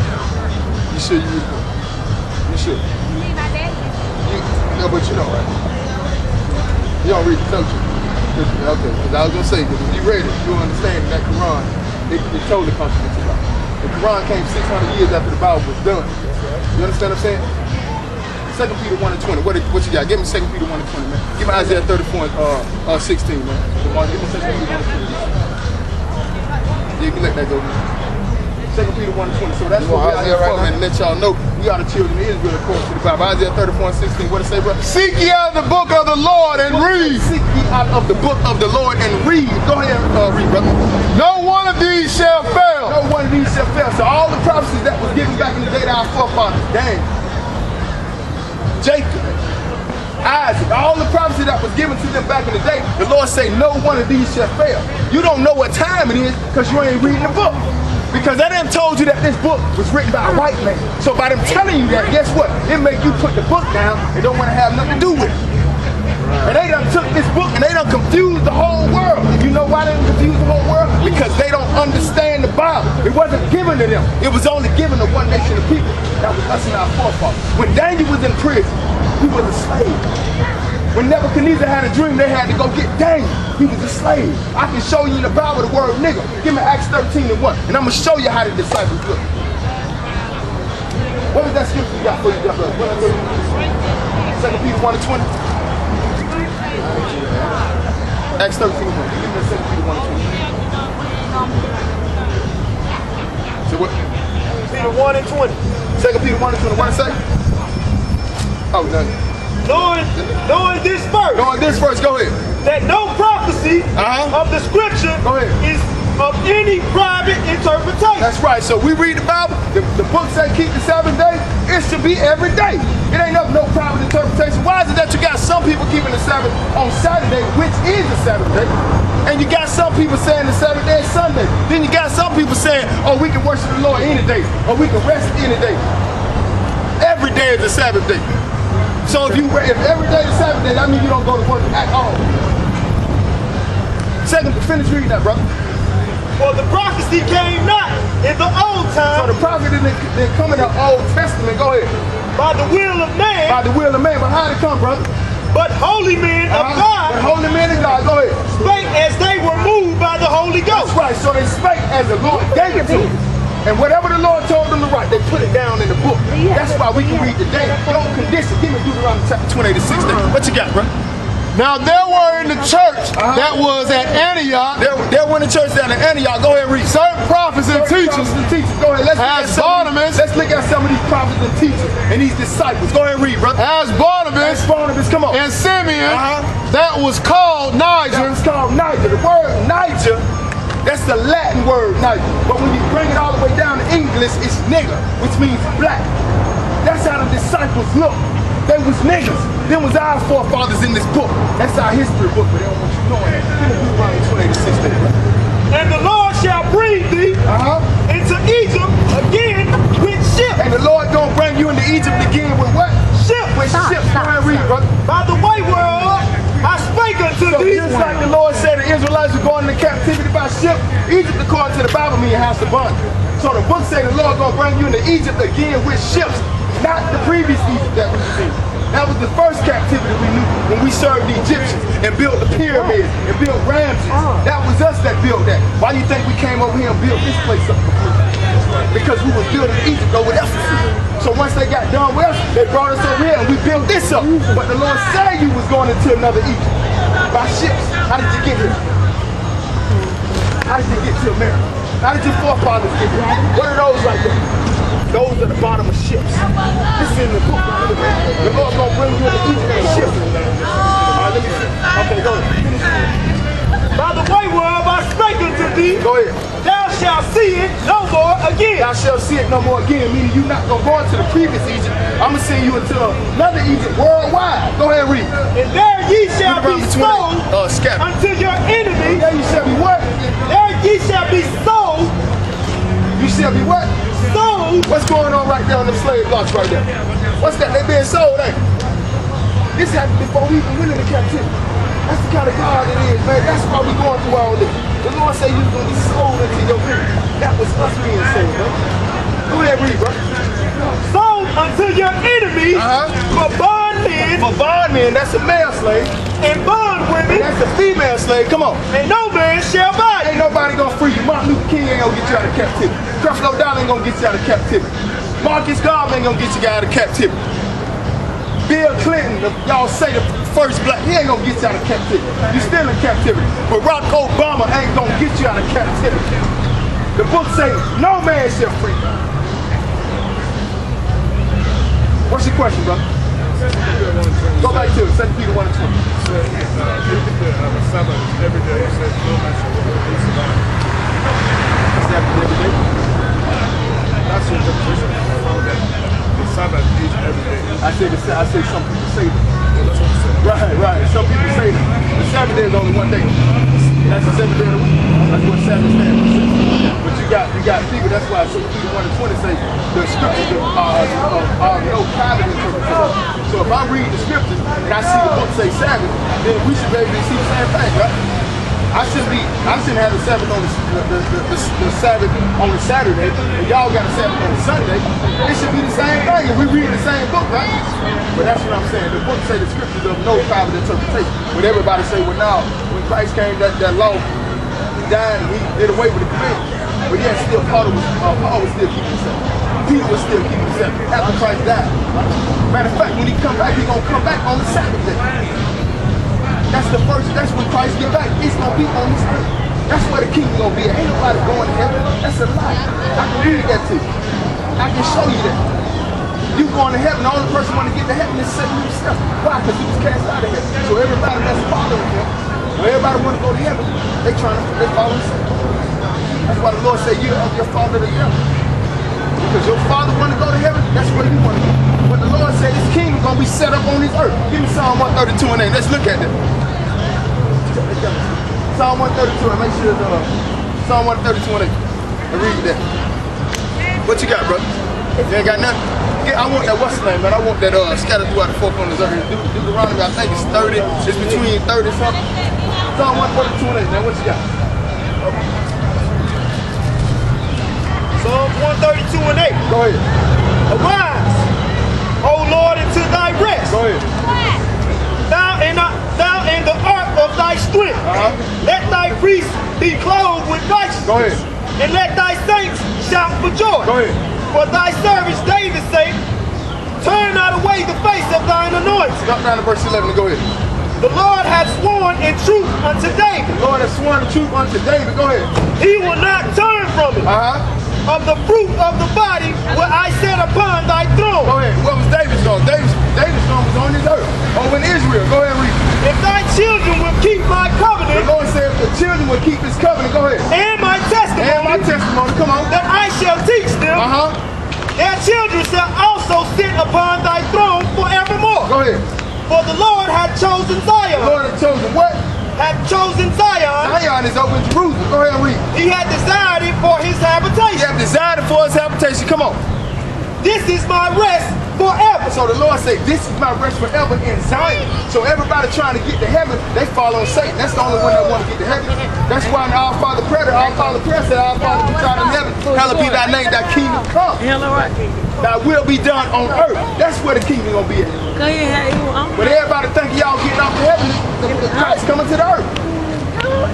Speaker 1: You should, you read the Quran. You should. No, but you know, right? You don't read the culture. Okay, because I was going to say, because if you read it, you'll understand that Quran, it totally contradicts the Bible. The Quran came 600 years after the Bible was done. You understand what I'm saying? 2 Peter 1 and 20. What you got? Give me 2 Peter 1 and 20, man. Give me Isaiah 34 and 16, man. Give me 2 Peter 1 and 20. You can let that go, man. 2 Peter 1 and 20. So that's what we out here for, man. To let y'all know we are the children of Israel according to the Bible. Isaiah 34 and 16. What it say, brother?
Speaker 4: Seek ye out the book of the Lord and read.
Speaker 1: Seek ye out of the book of the Lord and read. Go ahead and read, brother.
Speaker 4: No one of these shall fail.
Speaker 1: No one of these shall fail. So all the prophecies that was given back in the day to our forefathers, Daniel, Jacob, Isaac, all the prophecy that was given to them back in the day, the Lord say no one of these shall fail. You don't know what time it is because you ain't reading the book. Because they done told you that this book was written by a white man. So by them telling you that, guess what? It make you put the book down and don't want to have nothing to do with it. And they done took this book and they done confused the whole world. You know why they done confused the whole world? Because they don't understand the Bible. It wasn't given to them. It was only given to one nation of people. That was us and our forefathers. When Daniel was in prison, he was a slave. When Nebuchadnezzar had a dream, they had to go get Daniel. He was a slave. I can show you in the Bible the word nigga. Give me Acts 13 and 1. And I'm going to show you how the disciples look. What was that scripture you got for you, brother? 2 Peter 1 and 20. Acts 13 and 1. Give me 2 Peter 1 and 20. So what?
Speaker 2: Peter 1 and 20.
Speaker 1: 2 Peter 1 and 20. What did it say? Oh, no.
Speaker 2: Knowing this verse.
Speaker 1: Knowing this verse, go ahead.
Speaker 2: That no prophecy of the scripture is of any private interpretation.
Speaker 1: That's right. So we read the Bible, the book say keep the Sabbath day, it should be every day. It ain't no private interpretation. Why is it that you got some people keeping the Sabbath on Saturday, which is the Sabbath day, and you got some people saying the Sabbath day is Sunday. Then you got some people saying, oh, we can worship the Lord any day, or we can rest any day. Every day is the Sabbath day. So if every day is Sabbath day, that means you don't go to work at all. Second, finish reading that, brother.
Speaker 2: For the prophecy came not in the old time.
Speaker 1: So the prophet didn't come in the Old Testament. Go ahead.
Speaker 2: By the will of man.
Speaker 1: By the will of man. But how did it come, brother?
Speaker 2: But holy men of God.
Speaker 1: But holy men of God. Go ahead.
Speaker 2: Spake as they were moved by the Holy Ghost.
Speaker 1: That's right. So they spake as the Lord gave it to them. And whatever the Lord told them to write, they put it down in the book. That's why we can read today. Don't condition. Give me Deuteronomy chapter 28 to 16. What you got, bro?
Speaker 4: Now there were in the church that was at Antioch.
Speaker 1: There were in the church that in Antioch. Go ahead and read.
Speaker 4: Certain prophets and teachers.
Speaker 1: Go ahead. Let's look at some of these prophets and teachers and these disciples. Go ahead and read, brother.
Speaker 4: As Barnabas.
Speaker 1: Come on.
Speaker 4: And Simeon. That was called Niger.
Speaker 1: That was called Niger. The word Niger, that's the Latin word Niger. But when you bring it all the way down to English, it's nigger, which means black. That's how the disciples look. They was niggas. Them was our forefathers in this book. That's our history book, but they don't want you knowing that. Deuteronomy 28 to 16.
Speaker 2: And the Lord shall bring thee into Egypt again with ships.
Speaker 1: And the Lord brother.
Speaker 2: By the way whereof I spake unto
Speaker 1: So
Speaker 2: thee.
Speaker 1: just like the Lord said the Israelites were going into captivity by ship, Egypt according to the Bible means house of bondage. So the book say the Lord gonna bring you into Egypt again with ships, not the previous Egypt that we seen. That was the first captivity we knew when we served the Egyptians and built the pyramids and built Ramses. That was us that built that. Why do you think we came over here and built this place up? Because we was building Egypt over Ephesus. So once they got done with us, they brought us over here and we built this up. But the Lord said you was going into another Egypt by ships. How did you get here? How did you get to America? How did your forefathers get here? What are those right there? Those are the bottom of ships. This is in the book. The Lord's gonna bring you into Egypt in ships. Alright, let me see. Okay, go ahead. Finish.
Speaker 2: By the way whereof I spake unto thee.
Speaker 1: Go ahead.
Speaker 2: Thou shalt see it no more again.
Speaker 1: Thou shalt see it no more again, meaning you're not going to go into the previous Egypt. I'm going to send you into another Egypt worldwide. Go ahead and read.
Speaker 2: And there ye shall be sold
Speaker 1: scattered.
Speaker 2: unto your enemy.
Speaker 1: There you shall be what?
Speaker 2: There ye shall be sold.
Speaker 1: You shall be what?
Speaker 2: Sold.
Speaker 1: What's going on right there on the slave blocks right there? What's that? They being sold, ain't it? This happened before we even went into captivity. That's the kind of God it is, man. That's why we going through all this. The Lord said you was going to be sold into your enemy. That was us being sold, bro. Go ahead, read, bro.
Speaker 2: Sold unto your enemy for bondmen.
Speaker 1: For bondmen, that's a male slave.
Speaker 2: And bondwomen.
Speaker 1: That's a female slave. Come on.
Speaker 2: And no man shall buy
Speaker 1: Ain't
Speaker 2: you.
Speaker 1: nobody gonna free you. Martin Luther King ain't gonna get you out of captivity. Creflo Dollar ain't gonna get you out of captivity. Marcus Garvey ain't gonna get you out of captivity. Bill Clinton, y'all say the first black, he ain't gonna get you out of captivity. You still in captivity. Barack Obama ain't gonna get you out of captivity. The book say, no man shall free you. What's your question, brother? Go back to it, 2 Peter 1 and 20.
Speaker 3: Sabbath every day. It says no man shall work every
Speaker 1: Sabbath every day.
Speaker 3: That's your interpretation. I found that the Sabbath is every day.
Speaker 1: I say some people say that.
Speaker 3: Well, that's what it says.
Speaker 1: Right. Some people say that. The Sabbath day is only one day. That's the 7th day of the week. That's what Sabbath stands for. But you got people, that's why 2 Peter 1 and 20 say the scriptures are no private interpretation. So if I read the scriptures and I see the book say Sabbath, then we should be able to see the same thing, right? I shouldn't have the Sabbath on the Sabbath on the Saturday, and y'all got a Sabbath on the Sunday. It should be the same thing if we read the same book, right? But that's what I'm saying. The book say the scriptures of no private interpretation. But everybody say, well, now when Christ came, that law, he died and he did away with the commandments. But yet still Paul was still keeping the Sabbath. Peter was still keeping the Sabbath after Christ died. Matter of fact, when he come back, he's gonna come back on the Sabbath day. That's when Christ get back. He's gonna be on this earth. That's where the kingdom gonna be. Ain't nobody going to heaven. That's a lie. I can read that to you. I can show you that. You going to heaven, the only person want to get to heaven is Satan himself. Why? Because he was cast out of heaven. So everybody that's following him, or everybody want to go to heaven, they following Satan. That's why the Lord said, you're of your father the devil. Because your father want to go to heaven, that's where you want to go. But the Lord said his kingdom going to be set up on this earth. Give me Psalm 132 and 8. Let's look at that. Psalm 132 and make sure it's Psalm 132 and 8. And read that. What you got, brother? You ain't got nothing? Yeah, I want that, what's the name, man? I want that scattered throughout the four corners of here. Deuteronomy, I think it's 30. It's between 30 something. Psalm 132 and 8, man. What you got?
Speaker 2: Psalm 132 and 8.
Speaker 1: Go ahead.
Speaker 2: Arise, O Lord, into thy rest.
Speaker 1: Go ahead.
Speaker 2: Thou in the ark of thy strength. Let thy priests be clothed with righteousness.
Speaker 1: Go ahead.
Speaker 2: And let thy saints shout for joy.
Speaker 1: Go ahead.
Speaker 2: For thy servant David's sake, turn not away the face of thine anointed.
Speaker 1: Drop down to verse 11 and go ahead.
Speaker 2: The Lord hath sworn in truth unto David.
Speaker 1: The Lord has sworn the truth unto David. Go ahead.
Speaker 2: He will not turn from it. Of the fruit of the body will I set upon thy throne.
Speaker 1: Go ahead. What was David's throne? David's throne was on his earth. Over in Israel. Go ahead and read.
Speaker 2: If thy children will keep my
Speaker 1: The
Speaker 2: covenant.
Speaker 1: Lord said if the children will keep his covenant. Go ahead.
Speaker 2: And my testimony.
Speaker 1: And my testimony. Come on.
Speaker 2: That I shall teach them. Their children shall also sit upon thy throne forevermore.
Speaker 1: Go ahead.
Speaker 2: For the Lord hath chosen
Speaker 1: The
Speaker 2: Zion.
Speaker 1: Lord has chosen what?
Speaker 2: Hath chosen Zion.
Speaker 1: Zion is over in Jerusalem. Go ahead and read.
Speaker 2: He had desired it for his
Speaker 1: He
Speaker 2: habitation.
Speaker 1: have desired it for his habitation. Come on.
Speaker 2: this is my rest forever.
Speaker 1: So the Lord said, this is my rest forever in Zion. So everybody trying to get to heaven, they follow Satan. That's the only one that want to get to heaven. That's why in our Father prayer said, Our Father which art in heaven, hallowed be thy name, thy kingdom come. Thy will be done on earth. That's where the kingdom gonna be at. But everybody thinking y'all getting off to heaven, the Christ coming to the earth.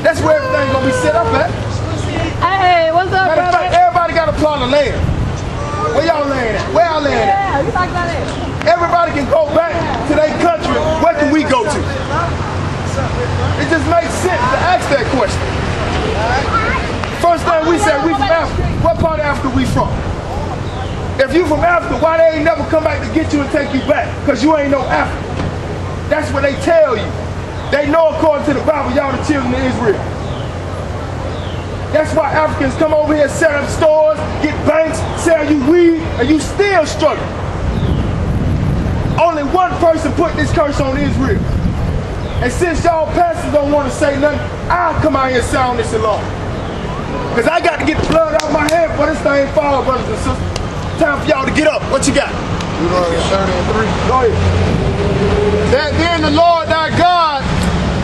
Speaker 1: That's where everything's gonna be set up at.
Speaker 5: Hey, what's up,
Speaker 1: Matter of
Speaker 5: brother?
Speaker 1: fact, everybody got a plot of land. Where y'all laying at? Where y'all laying at?
Speaker 5: Yeah, you talking about that?
Speaker 1: Everybody can go back to their country. Where can we go to? It just makes sense to ask that question. First thing we said, we from Africa. What part of Africa we from? If you from Africa, why they ain't never come back to get you and take you back? Because you ain't no African. That's what they tell you. They know according to the Bible, y'all the children of Israel. That's why Africans come over here, set up stores, get banks, sell you weed, and you still struggle. Only one person put this curse on Israel. And since y'all pastors don't want to say nothing, I'll come out here and sound this alarm. Because I got to get the blood out of my hand for this thing fall, brothers and sisters. Time for y'all to get up. What you got?
Speaker 4: Deuteronomy 30:3.
Speaker 1: Go ahead.
Speaker 4: That then the Lord thy God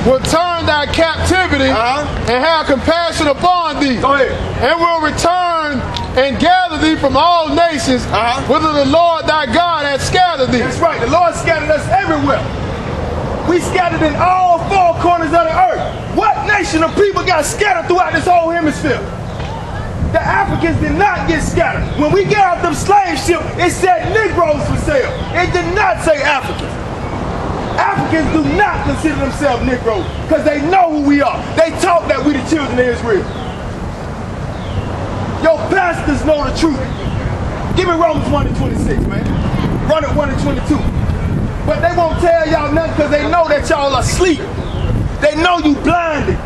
Speaker 4: will turn thy captivity and have compassion upon thee.
Speaker 1: Go ahead.
Speaker 4: And will return and gather thee from all nations, whither the Lord thy God hath scattered thee.
Speaker 1: That's right. The Lord scattered us everywhere. We scattered in all four corners of the earth. What nation of people got scattered throughout this whole hemisphere? The Africans did not get scattered. When we got off them slave ships, it said Negroes for sale. It did not say Africans. Africans do not consider themselves Negroes because they know who we are. They talk that we the children of Israel. Your pastors know the truth. Give me Romans 1:26, man. Run it 1:22. But they won't tell y'all nothing because they know that y'all are asleep. They know you blinded.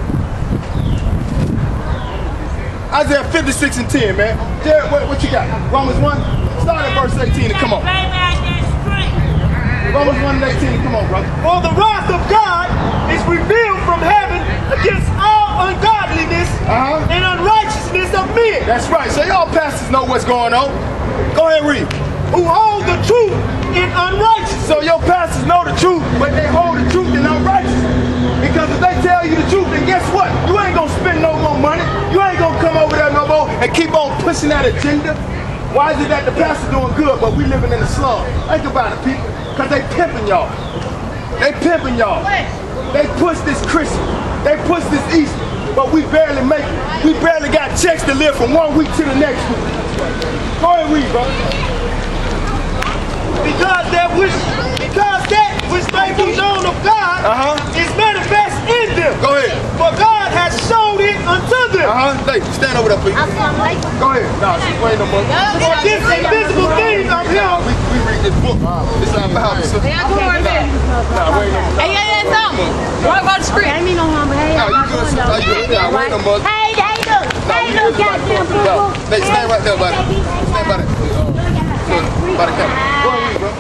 Speaker 1: Isaiah 56:10, man. Jared, what you got? Romans 1? Start at verse 18 and come on. Romans 1:18, come on, brother.
Speaker 2: For the wrath of God is revealed from heaven against all ungodliness and unrighteousness of men.
Speaker 1: That's right. So y'all pastors know what's going on. Go ahead and read.
Speaker 2: Who hold the truth in unrighteousness.
Speaker 1: So your pastors know the truth, but they hold the truth in unrighteousness. Because if they tell you the truth, then guess what? You ain't gonna spend no more money. You ain't gonna come over there no more and keep on pushing that agenda. Why is it that the pastor's doing good, but we living in the slum? Think about it, people. Because they pimping y'all. They pimping y'all. They push this Christmas. They push this Easter. But we barely make it. We barely got checks to live from 1 week to the next week. Go ahead and read, bro.
Speaker 2: Because that which may be known of God is manifest in them.
Speaker 1: Go ahead.
Speaker 2: For God has showed it unto them.
Speaker 1: Hey, stand over there, please. Go ahead. No, she ain't no more.
Speaker 2: For this invisible thing of him.
Speaker 1: We read this book. This is our Bible, sister.
Speaker 5: Hey, what about the street? I ain't mean no harm, but hey,
Speaker 1: No, you good, sister. You good. Yeah, wait no more.
Speaker 5: Hey, look, goddamn people.
Speaker 1: Hey, stand right there, buddy. Stand by the camera. Go ahead, bro.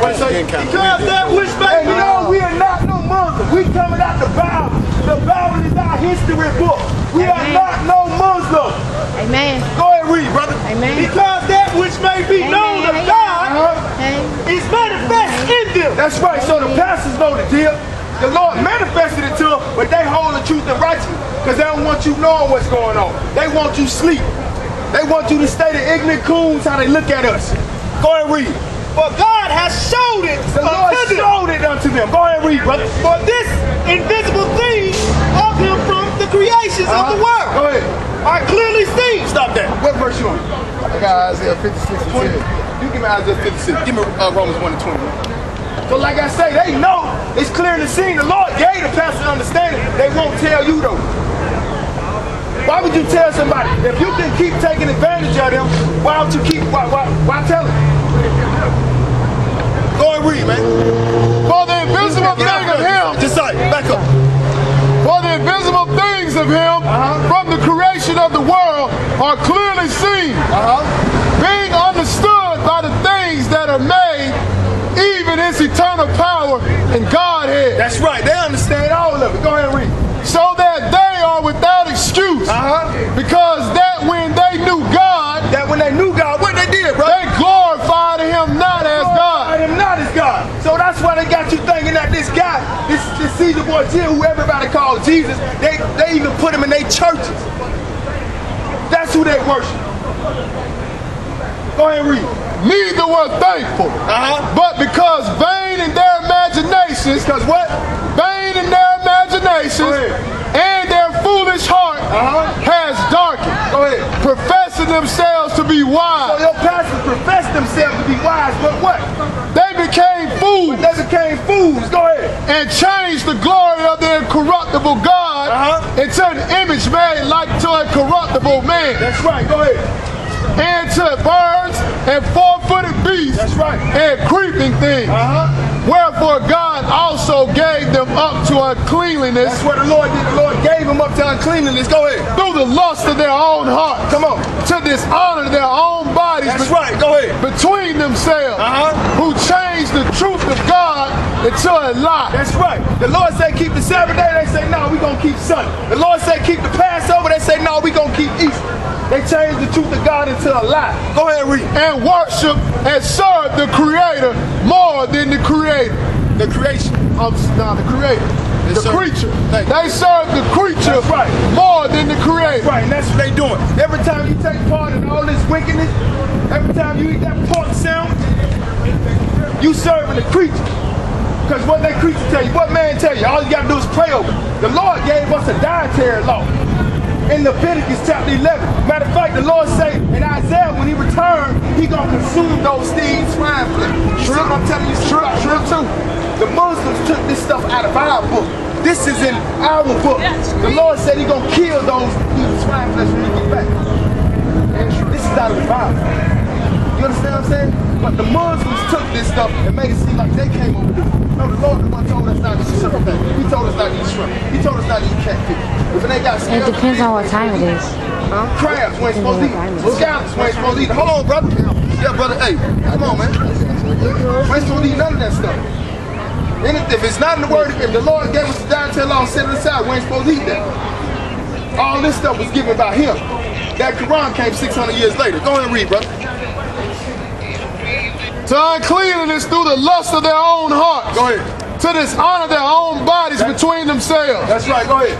Speaker 1: What it say?
Speaker 2: Because that which may
Speaker 1: Hey,
Speaker 2: be
Speaker 1: you know, we are not no Muslims. We coming out the Bible. The Bible is our history book. We are not no Muslims.
Speaker 5: Amen.
Speaker 1: Go ahead and read, brother.
Speaker 5: Amen.
Speaker 2: because that which may be known of God
Speaker 5: Hey.
Speaker 2: is manifest in them.
Speaker 1: That's right. So the pastors know the deal. The Lord manifested it to them, but they hold the truth and righteousness because they don't want you knowing what's going on. They want you sleep. They want you to stay the ignorant coons how they look at us. Go ahead and read.
Speaker 2: For God has showed it
Speaker 1: The Lord
Speaker 2: unto them.
Speaker 1: showed it unto them. Go ahead and read, brother.
Speaker 2: For this invisible thing of him from the creations of the world
Speaker 1: Go ahead.
Speaker 2: are clearly seen.
Speaker 1: Stop that. What verse you on?
Speaker 4: I got Isaiah 56:10.
Speaker 1: You give me Isaiah 56. Give me Romans 1:20. So like I say, they know it's clearly seen. The Lord gave the pastor understanding. They won't tell you though. Why would you tell somebody? If you can keep taking advantage of them, why don't you keep, why tell them? Go and read, man.
Speaker 4: For the invisible thing of him,
Speaker 1: Just like, back up.
Speaker 4: for the invisible things of him from the creation of the world are clearly seen, being understood by the things that are made, even his eternal power and Godhead.
Speaker 1: That's right. They understand all of it. Go ahead and read.
Speaker 4: So that they are without excuse, because that when they knew God,
Speaker 1: That when they knew God, what they did, bro?
Speaker 4: they glorified
Speaker 1: boy Jim, who everybody calls Jesus, they even put him in their churches. That's who they worship. Go ahead and read.
Speaker 4: Neither were thankful, but because vain in their imaginations,
Speaker 1: Because what?
Speaker 4: vain in their imaginations, and their foolish heart has darkened, professing themselves to be
Speaker 1: So
Speaker 4: wise.
Speaker 1: your pastors profess themselves to be wise, but what?
Speaker 4: They became fools
Speaker 1: They became fools. Go ahead.
Speaker 4: and changed the glory of the incorruptible God into an image made like to a corruptible man,
Speaker 1: That's right. Go ahead.
Speaker 4: and to birds and four-footed beasts
Speaker 1: That's right.
Speaker 4: and creeping things. Wherefore God also gave them up to uncleanliness
Speaker 1: That's what the Lord did. The Lord gave them up to uncleanliness. Go ahead.
Speaker 4: through the lust of their own heart.
Speaker 1: Come on.
Speaker 4: To dishonor their own bodies
Speaker 1: That's right. Go ahead.
Speaker 4: between themselves, who changed the truth of God into a lie.
Speaker 1: That's right. The Lord said keep the Sabbath day. They say no, we're going to keep Sunday. The Lord said keep the Passover. They say no, we're going to keep Easter. They changed the truth of God into a lie. Go ahead and read.
Speaker 4: And worship and serve the Creator more than the Creator.
Speaker 1: The creation.
Speaker 4: Not the Creator. The
Speaker 1: serve-
Speaker 4: creature.
Speaker 1: Thank you.
Speaker 4: They serve the creature
Speaker 1: That's right.
Speaker 4: more than the Creator.
Speaker 1: Right, and that's what they doing. Every time you take part in all this wickedness, every time you eat that pork sandwich, you serving the creature. Because what that creature tell you, what man tell you, all you got to do is pray over it. The Lord gave us a dietary law in Leviticus chapter 11. Matter of fact, the Lord say in Isaiah, when he returned, he going to consume those steeds, swine flesh. Shrimp, I'm telling you, shrimp too. The Muslims took this stuff out of our book. This is in our book. The Lord said he going to kill those eating swine flesh when he get back. This is out of the Bible. You understand what I'm saying? But the Muslims took this stuff and made it seem like they came over here. No, the Lord the one told us not to eat shrimp. He told us not to eat shrimp. He told us not to eat catfish. If they got
Speaker 5: It depends on what time it is.
Speaker 1: crabs, we ain't supposed to eat. Scallops, we ain't supposed to eat. Hold on, brother. Yeah, brother. Hey, come on, man. We ain't supposed to eat none of that stuff. And if it's not in the word, if the Lord gave us the dietary law and set it aside, we ain't supposed to eat that. All this stuff was given by him. That Quran came 600 years later. Go ahead and read, brother.
Speaker 4: To uncleanliness through the lust of their own hearts.
Speaker 1: Go ahead.
Speaker 4: To dishonor their own bodies between themselves.
Speaker 1: That's right. Go ahead.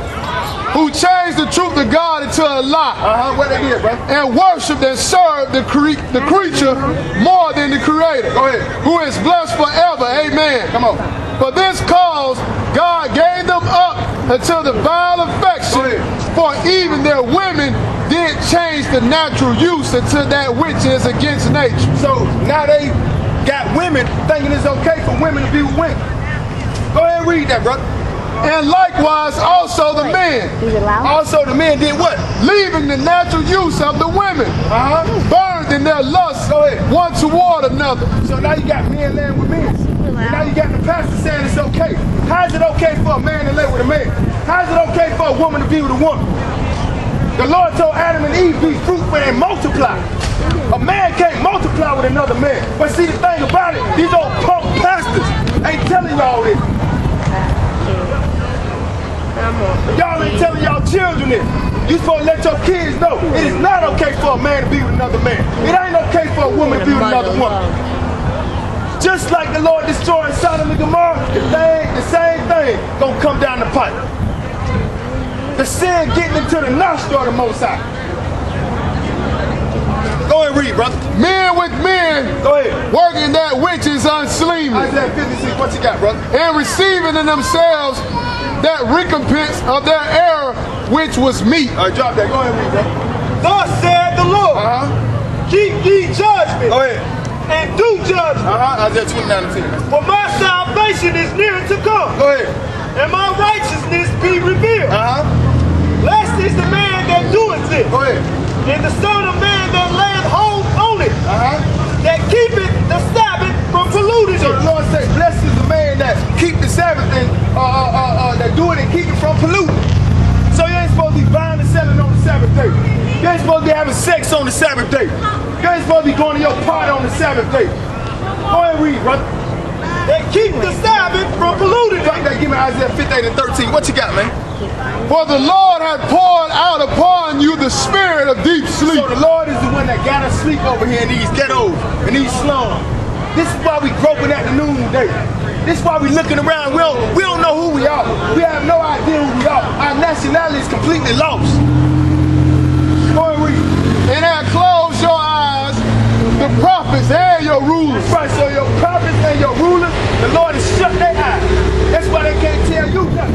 Speaker 4: Who changed the truth of God into a lie.
Speaker 1: What they did, brother?
Speaker 4: And worshiped and served the creature more than the Creator.
Speaker 1: Go ahead.
Speaker 4: Who is blessed forever. Amen.
Speaker 1: Come on.
Speaker 4: For this cause, God gave them up unto the vile affection,
Speaker 1: Go ahead.
Speaker 4: for even their women did change the natural use into that which is against nature.
Speaker 1: So now they got women thinking it's okay for women to be with women. Go ahead and read that, brother.
Speaker 4: And likewise also the men,
Speaker 5: Is it loud?
Speaker 1: Also, the men did what?
Speaker 4: leaving the natural use of the women, burned in their lust
Speaker 1: Go ahead.
Speaker 4: one toward another.
Speaker 1: So now you got men laying with men. And now you got the pastor saying it's okay. How is it okay for a man to lay with a man? How is it okay for a woman to be with a woman? The Lord told Adam and Eve, be fruitful and multiply. A man can't multiply with another man. But see, the thing about it, these old punk pastors ain't telling y'all this. Y'all ain't telling y'all children this. You supposed to let your kids know it is not okay for a man to be with another man. It ain't okay for a woman to be with another woman. Just like the Lord destroyed Sodom and Gomorrah, the same thing gonna come down the pipe. The sin getting into the nostril of the Most High. Go ahead and read, brother.
Speaker 4: Men with men,
Speaker 1: Go ahead.
Speaker 4: working that which is unseemly,
Speaker 1: Isaiah 56, what you got, brother?
Speaker 4: and receiving in themselves that recompense of their error which was meet.
Speaker 1: All right, drop that. Go ahead and read, brother.
Speaker 2: Thus said the Lord, keep ye judgment
Speaker 1: Go ahead.
Speaker 2: and do judgment,
Speaker 1: Isaiah 29:10.
Speaker 2: for my salvation is near to come,
Speaker 1: Go ahead.
Speaker 2: and my righteousness be revealed. Blessed is the man that doeth this,
Speaker 1: Go ahead.
Speaker 2: and the son of man that layeth hold on it, that keepeth the Sabbath from polluting
Speaker 1: So
Speaker 2: it.
Speaker 1: the Lord said, blessed is the man that keep the Sabbath and that do it and keep it from polluting. So you ain't supposed to be buying and selling on the Sabbath day. You ain't supposed to be having sex on the Sabbath day. You ain't supposed to be going to your party on the Sabbath day. Go ahead and read, brother.
Speaker 2: That keep the Sabbath from polluting
Speaker 1: Drop
Speaker 2: it.
Speaker 1: that, give me Isaiah 58:13. What you got, man?
Speaker 4: For the Lord hath poured out upon you the spirit of deep sleep.
Speaker 1: So the Lord is the one that got us sleep over here in these ghettos, in these slums. This is why we groping at the noonday. This is why we looking around. We don't know who we are. We have no idea who we are. Our nationality is completely lost. Go and read.
Speaker 4: And have closed your eyes, the prophets and your rulers.
Speaker 1: Right, so your prophets and your rulers, the Lord has shut their eyes. That's why they can't tell you nothing.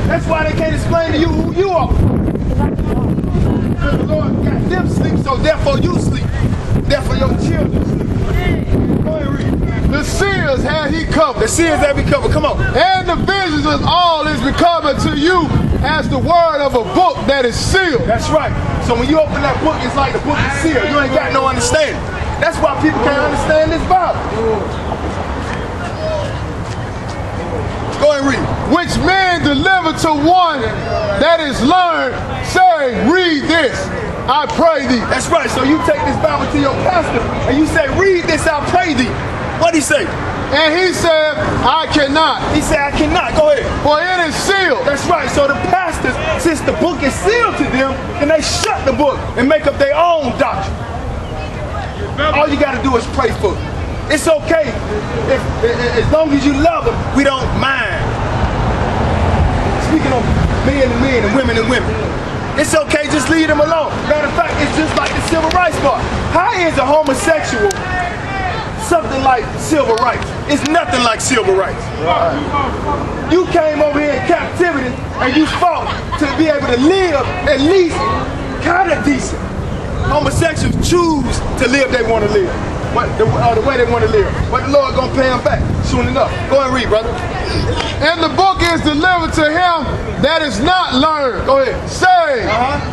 Speaker 1: That's why they can't explain to you who you are. Because the Lord got them sleep, so therefore you sleep. Therefore your children sleep. Go ahead and read.
Speaker 4: The seers had he covered.
Speaker 1: The sins that we cover, come on.
Speaker 4: And the visions of all is becoming to you as the word of a book that is sealed.
Speaker 1: That's right. So when you open that book, it's like the book is sealed. You ain't got no understanding. That's why people can't understand this Bible. Go ahead and read.
Speaker 4: Which men deliver to one that is learned, saying, read this, I pray thee.
Speaker 1: That's right. So you take this Bible to your pastor and you say, read this, I pray thee. What'd he say?
Speaker 4: And he said, I cannot.
Speaker 1: He said, I cannot. Go ahead.
Speaker 4: For it is sealed.
Speaker 1: That's right. So the pastors, since the book is sealed to them, then they shut the book and make up their own doctrine. All you got to do is pray for them. It's okay. If as long as you love them, we don't mind. Speaking of men and men and women and women, it's okay. Just leave them alone. Matter of fact, it's just like the civil rights part. How is a homosexual something like civil rights? It's nothing like civil rights. You came over here in captivity and you fought to be able to live at least kind of decent. Homosexuals choose to live they want to live, but the way they want to live. But the Lord gonna pay them back soon enough. Go and read, brother.
Speaker 4: And the book is delivered to him that is not learned.
Speaker 1: Go ahead.
Speaker 4: Saying,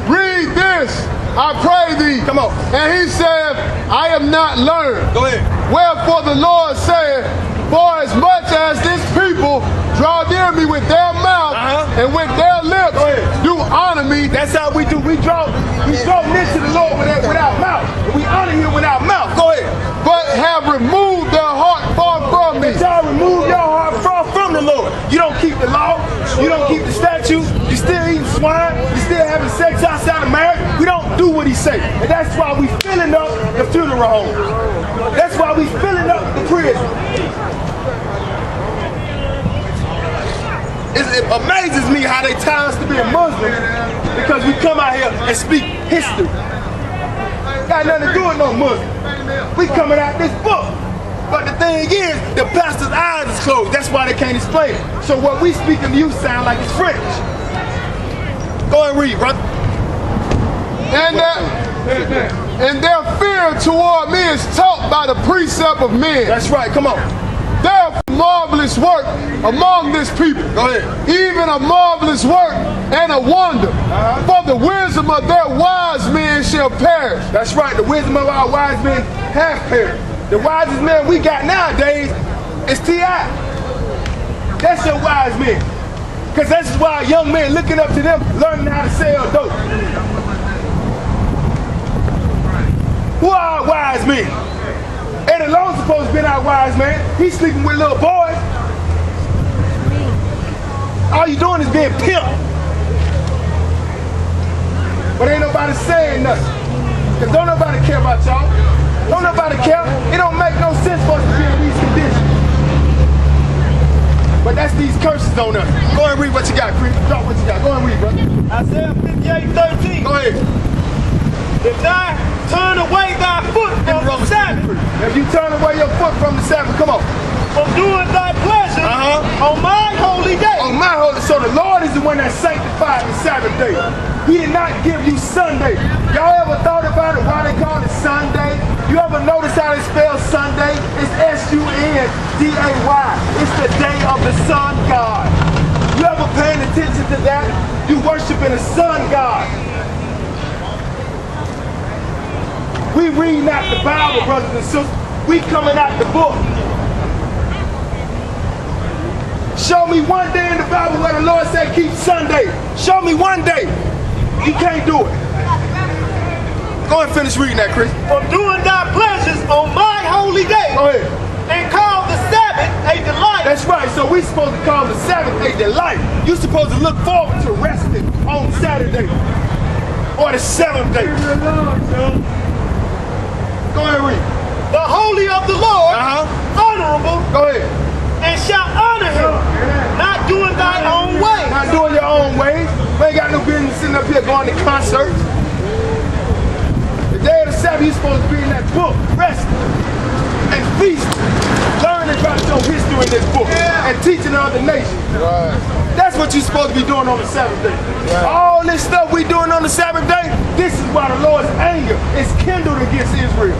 Speaker 4: read this, I pray thee.
Speaker 1: Come on.
Speaker 4: And he said, I am not learned.
Speaker 1: Go ahead.
Speaker 4: Wherefore the Lord said, for as much as this people draw near me with their mouth and with their lips do honor me.
Speaker 1: That's how we do. We draw near to the Lord with our mouth. We honor him with our mouth. Go ahead.
Speaker 4: But have removed their heart far from me.
Speaker 1: Y'all remove your heart from the Lord. You don't keep the law. You don't keep the statutes. You still eating swine. You still having sex outside of marriage. We don't do what he say. And that's why we filling up the funeral home. That's why we filling up the prison. It amazes me how they tie us to be a Muslim because we come out here and speak history. Got nothing to do with no Muslim. We coming out this book. But the thing is, the pastor's eyes is closed. That's why they can't explain it. So what we speaking to you sound like it's French. Go and read, brother.
Speaker 4: And their fear toward me is taught by the precept of men.
Speaker 1: That's right, come on.
Speaker 4: Therefore, marvelous work among this people.
Speaker 1: Go ahead.
Speaker 4: Even a marvelous work and a wonder. For the wisdom of their wise men shall perish.
Speaker 1: That's right, the wisdom of our wise men have perished. The wisest man we got nowadays is T.I. That's your wise man. Because that's why young men looking up to them, learning how to sell dope. Who are our wise men? Eddie Lone's supposed to be our wise man. He's sleeping with little boys. All you doing is being pimped. But ain't nobody saying nothing. Because don't nobody care about y'all. Don't nobody care. It don't make no sense for us to be in these conditions. But that's these curses on us. Go ahead and read what you got, Chris. Drop what you got. Go ahead and read, brother.
Speaker 2: Isaiah 58:13.
Speaker 1: Go ahead.
Speaker 2: If thou turn away thy foot from the Sabbath,
Speaker 1: If you turn away your foot from the Sabbath, come on.
Speaker 2: from doing thy pleasure on my holy day.
Speaker 1: On my holy, so the Lord is the one that sanctified the Sabbath day. He did not give you Sunday. Y'all ever thought about it, why they call it Sunday? You ever notice how they spell Sunday? It's S-U-N-D-A-Y. It's the day of the sun god. You ever paying attention to that? You worshiping the sun god. We reading out the Bible, brothers and sisters. We coming out the book. Show me one day in the Bible where the Lord said keep Sunday. Show me one day. You can't do it. Go and finish reading that, Chris.
Speaker 2: From doing thy pleasures on my holy day.
Speaker 1: Go ahead.
Speaker 2: And call the Sabbath a delight.
Speaker 1: That's right. So we supposed to call the Sabbath a delight. You're supposed to look forward to resting on Saturday or the seventh day. Go ahead and read.
Speaker 2: The holy of the Lord honorable,
Speaker 1: Go ahead.
Speaker 2: and shalt honor him, not doing thy own way.
Speaker 1: Not doing your own ways. We ain't got no business sitting up here going to concerts. The day of the Sabbath, you're supposed to be in that book, resting and feasting, learning about your history in this book, and teaching other nations.
Speaker 4: Right.
Speaker 1: That's what you're supposed to be doing on the Sabbath day.
Speaker 4: Right.
Speaker 1: All this stuff we doing on the Sabbath day, this is why the Lord's anger is kindled against Israel.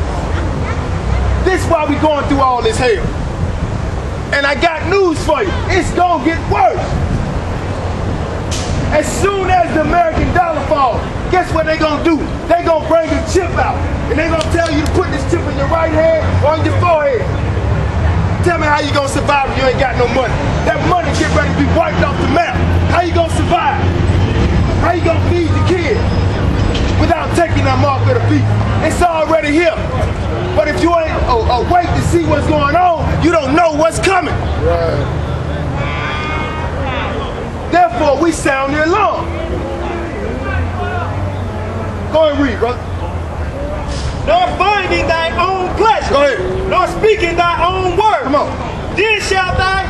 Speaker 1: This is why we going through all this hell. And I got news for you. It's gonna get worse. As soon as the American dollar falls, guess what they gonna do? They gonna bring a chip out. And they gonna tell you to put this chip in your right hand or on your forehead. Tell me how you gonna survive if you ain't got no money. That money get ready to be wiped off the map. How you gonna survive? How you gonna feed the kids without taking that mark of the beast? It's already here. But if you ain't awake to see what's going on, you don't know what's coming.
Speaker 4: Right.
Speaker 1: Therefore, we sound the alarm. Go and read, brother.
Speaker 2: Nor finding thy own pleasure,
Speaker 1: Go ahead.
Speaker 2: nor speaking thy own word.
Speaker 1: Come on.
Speaker 2: Then shalt thou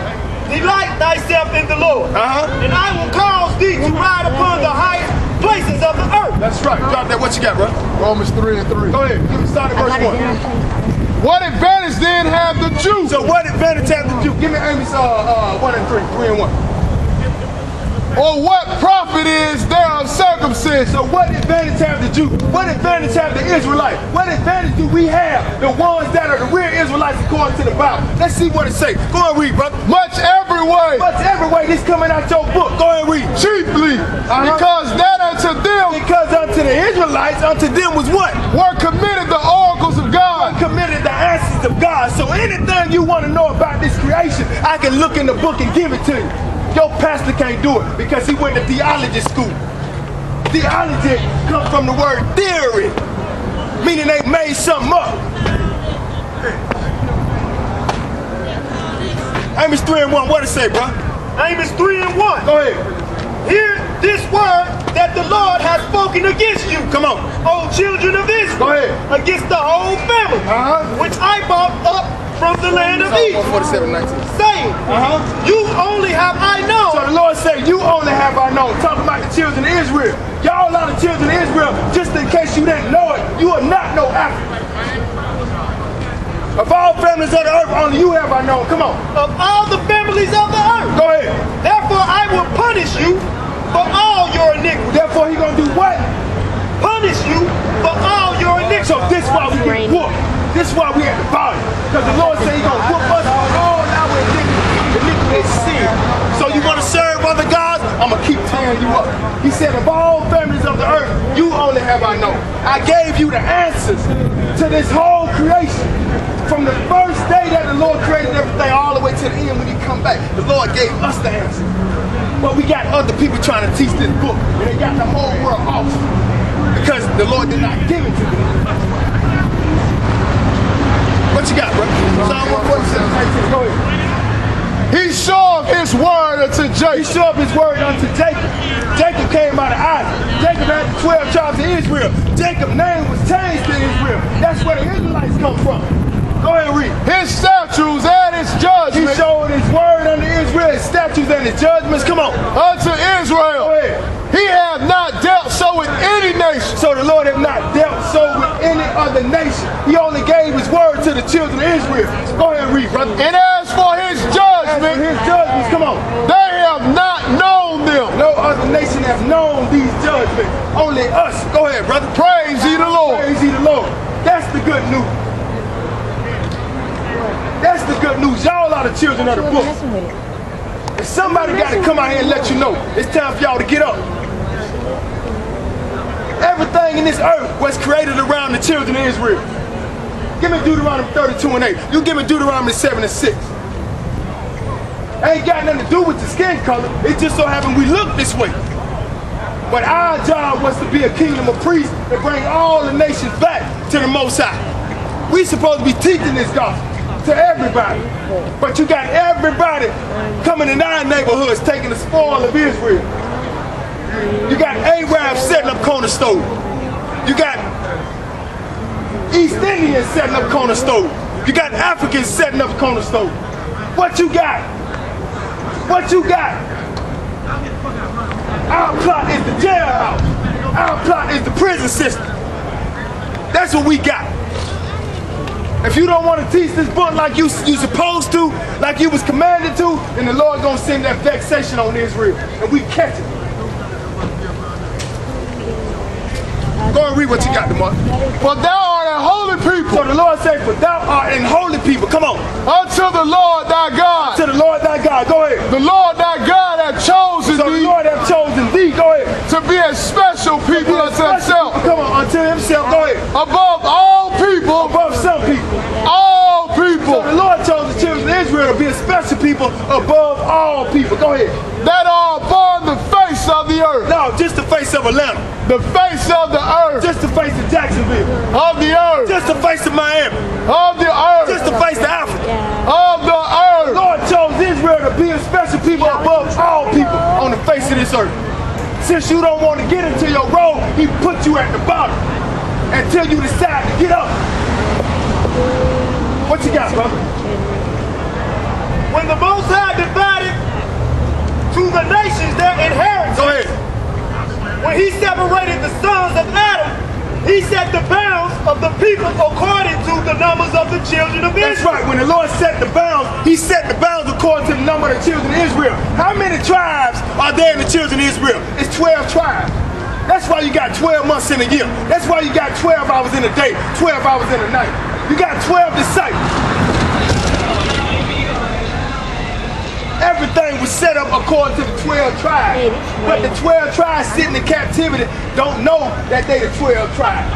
Speaker 2: delight thyself in the Lord.
Speaker 1: Uh-huh.
Speaker 2: And I will cause thee to ride upon the highest places of the earth.
Speaker 1: That's right. Drop that. What you got, bro?
Speaker 4: Romans 3:3.
Speaker 1: Go ahead. Give me start at verse 1.
Speaker 4: What advantage then have the Jews?
Speaker 1: So what advantage have the Jew? Give me Amos 1 and 3. 3 and 1.
Speaker 4: Or what profit is there of circumcision?
Speaker 1: So what advantage have the Jew? What advantage have the Israelites? What advantage do we have? The ones that are the real Israelites according to the Bible. Let's see what it says. Go and read, brother.
Speaker 4: Much every way,
Speaker 1: But every way this coming out your book. Go and read.
Speaker 4: chiefly, because that unto them
Speaker 1: Because unto the Israelites, unto them was what?
Speaker 4: were committed the oracles of God.
Speaker 1: Committed the answers of God. So anything you want to know about this creation, I can look in the book and give it to you. Your pastor can't do it because he went to theology school. Theology comes from the word theory, meaning they made something up. Amos 3 and 1, what it say, bro?
Speaker 2: Amos 3 and 1.
Speaker 1: Go ahead.
Speaker 2: Hear this word that the Lord has spoken against you,
Speaker 1: Come on.
Speaker 2: O children of Israel,
Speaker 1: Go ahead.
Speaker 2: against the whole family, which I brought up from the land of Egypt,
Speaker 1: 147:19.
Speaker 2: saying, you only have I known.
Speaker 1: So the Lord said, you only have I known. Talking about the children of Israel. Y'all are the children of Israel. Just in case you didn't know it, you are not no African. Of all families of the earth, only you have I known. Come on.
Speaker 2: Of all the families of the earth.
Speaker 1: Go ahead.
Speaker 2: Therefore I will punish you for all your iniquities.
Speaker 1: Therefore, he gonna do what?
Speaker 2: Punish you for all your iniquities.
Speaker 1: So this is why we get whooped. This is why we at the bottom. Because the Lord said he gonna whoop us for all our iniquity is sin. So you wanna serve other gods? I'm gonna keep tearing you up. He said, of all families of the earth, you only have I known. I gave you the answers to this whole creation. From the first day that the Lord created everything all the way to the end when he come back, the Lord gave us the answer. But we got other people trying to teach this book, and they got the whole world off because the Lord did not give it to them. What you got, bro? Psalm 147:19. Go ahead.
Speaker 4: He showed his word unto
Speaker 1: He
Speaker 4: Jacob.
Speaker 1: showed up his word unto Jacob. Jacob came out of Isaac. Jacob had the 12 tribes of Israel. Jacob's name was changed to Israel. That's where the Israelites come from. Go ahead and read.
Speaker 4: His statutes and his
Speaker 1: He
Speaker 4: judgments
Speaker 1: showed his word unto Israel, his statutes and his judgments. Come on.
Speaker 4: unto
Speaker 1: Go
Speaker 4: Israel.
Speaker 1: ahead.
Speaker 4: He hath not dealt so with any nation.
Speaker 1: So the Lord have not dealt so with any other nation. He only gave his word to the children of Israel. Go ahead and read, brother.
Speaker 4: And as for his
Speaker 1: As for
Speaker 4: judgment,
Speaker 1: his judgments, come on.
Speaker 4: they have not known them.
Speaker 1: No other nation have known these judgments. Only us. Go ahead, brother.
Speaker 4: Praise ye the Lord.
Speaker 1: Praise ye the Lord. That's the good news. That's the good news. Y'all are the children of the book. And somebody got to come out here and let you know it's time for y'all to get up. Everything in this earth was created around the children of Israel. Give me Deuteronomy 32 and 8. You give me Deuteronomy 7 and 6. Ain't got nothing to do with the skin color. It just so happened we look this way. But our job was to be a kingdom of priests and bring all the nations back to the Most High. We supposed to be teaching this gospel to everybody. But you got everybody coming in our neighborhoods taking the spoil of Israel. You got Arabs setting up corner stores. You got East Indians setting up corner stores.
Speaker 2: You got Africans setting up corner stores. What you got? What you got? Our plot is the jailhouse. Our plot is the prison system. That's what we got. If you don't want to teach this book like you supposed to, like you was commanded to, then the Lord gonna send that vexation on Israel, and we catch it. Go and read what you got, DeMar.
Speaker 4: For thou art a holy people.
Speaker 2: So the Lord said, for thou art an holy people. Come on.
Speaker 4: Unto the Lord thy God.
Speaker 2: To the Lord thy God. Go ahead.
Speaker 4: The Lord thy God hath chosen
Speaker 2: So the
Speaker 4: thee
Speaker 2: Lord hath chosen thee. Go ahead.
Speaker 4: to be a special people unto himself.
Speaker 2: Come on, unto himself. Go ahead.
Speaker 4: Above all people.
Speaker 2: Above some people.
Speaker 4: All people.
Speaker 2: So the Lord chose the children of Israel to be a special people above all people. Go ahead.
Speaker 4: That are upon the face of the earth.
Speaker 2: No, just the face of Atlanta.
Speaker 4: The face of the earth.
Speaker 2: Just the face of Jacksonville.
Speaker 4: Of the earth.
Speaker 2: Just the face of Miami.
Speaker 4: Of the earth.
Speaker 2: Just the face of Africa.
Speaker 4: Of the earth.
Speaker 2: The Lord chose Israel to be a special people above all people on the face of this earth. Since you don't want to get into your role, he put you at the bottom until you decide to get up. What you got, brother? When the Most High divided to the nations their inheritance. Go ahead. When he separated the sons of Adam, he set the bounds of the people according to the numbers of the children of Israel. That's right. When the Lord set the bounds, he set the bounds according to the number of the children of Israel. How many tribes are there in the children of Israel? It's 12 tribes. That's why you got 12 months in a year. That's why you got 12 hours in a day, 12 hours in a night. You got 12 disciples. Everything was set up according to the 12 tribes. But the 12 tribes sitting in captivity don't know that they the 12 tribes.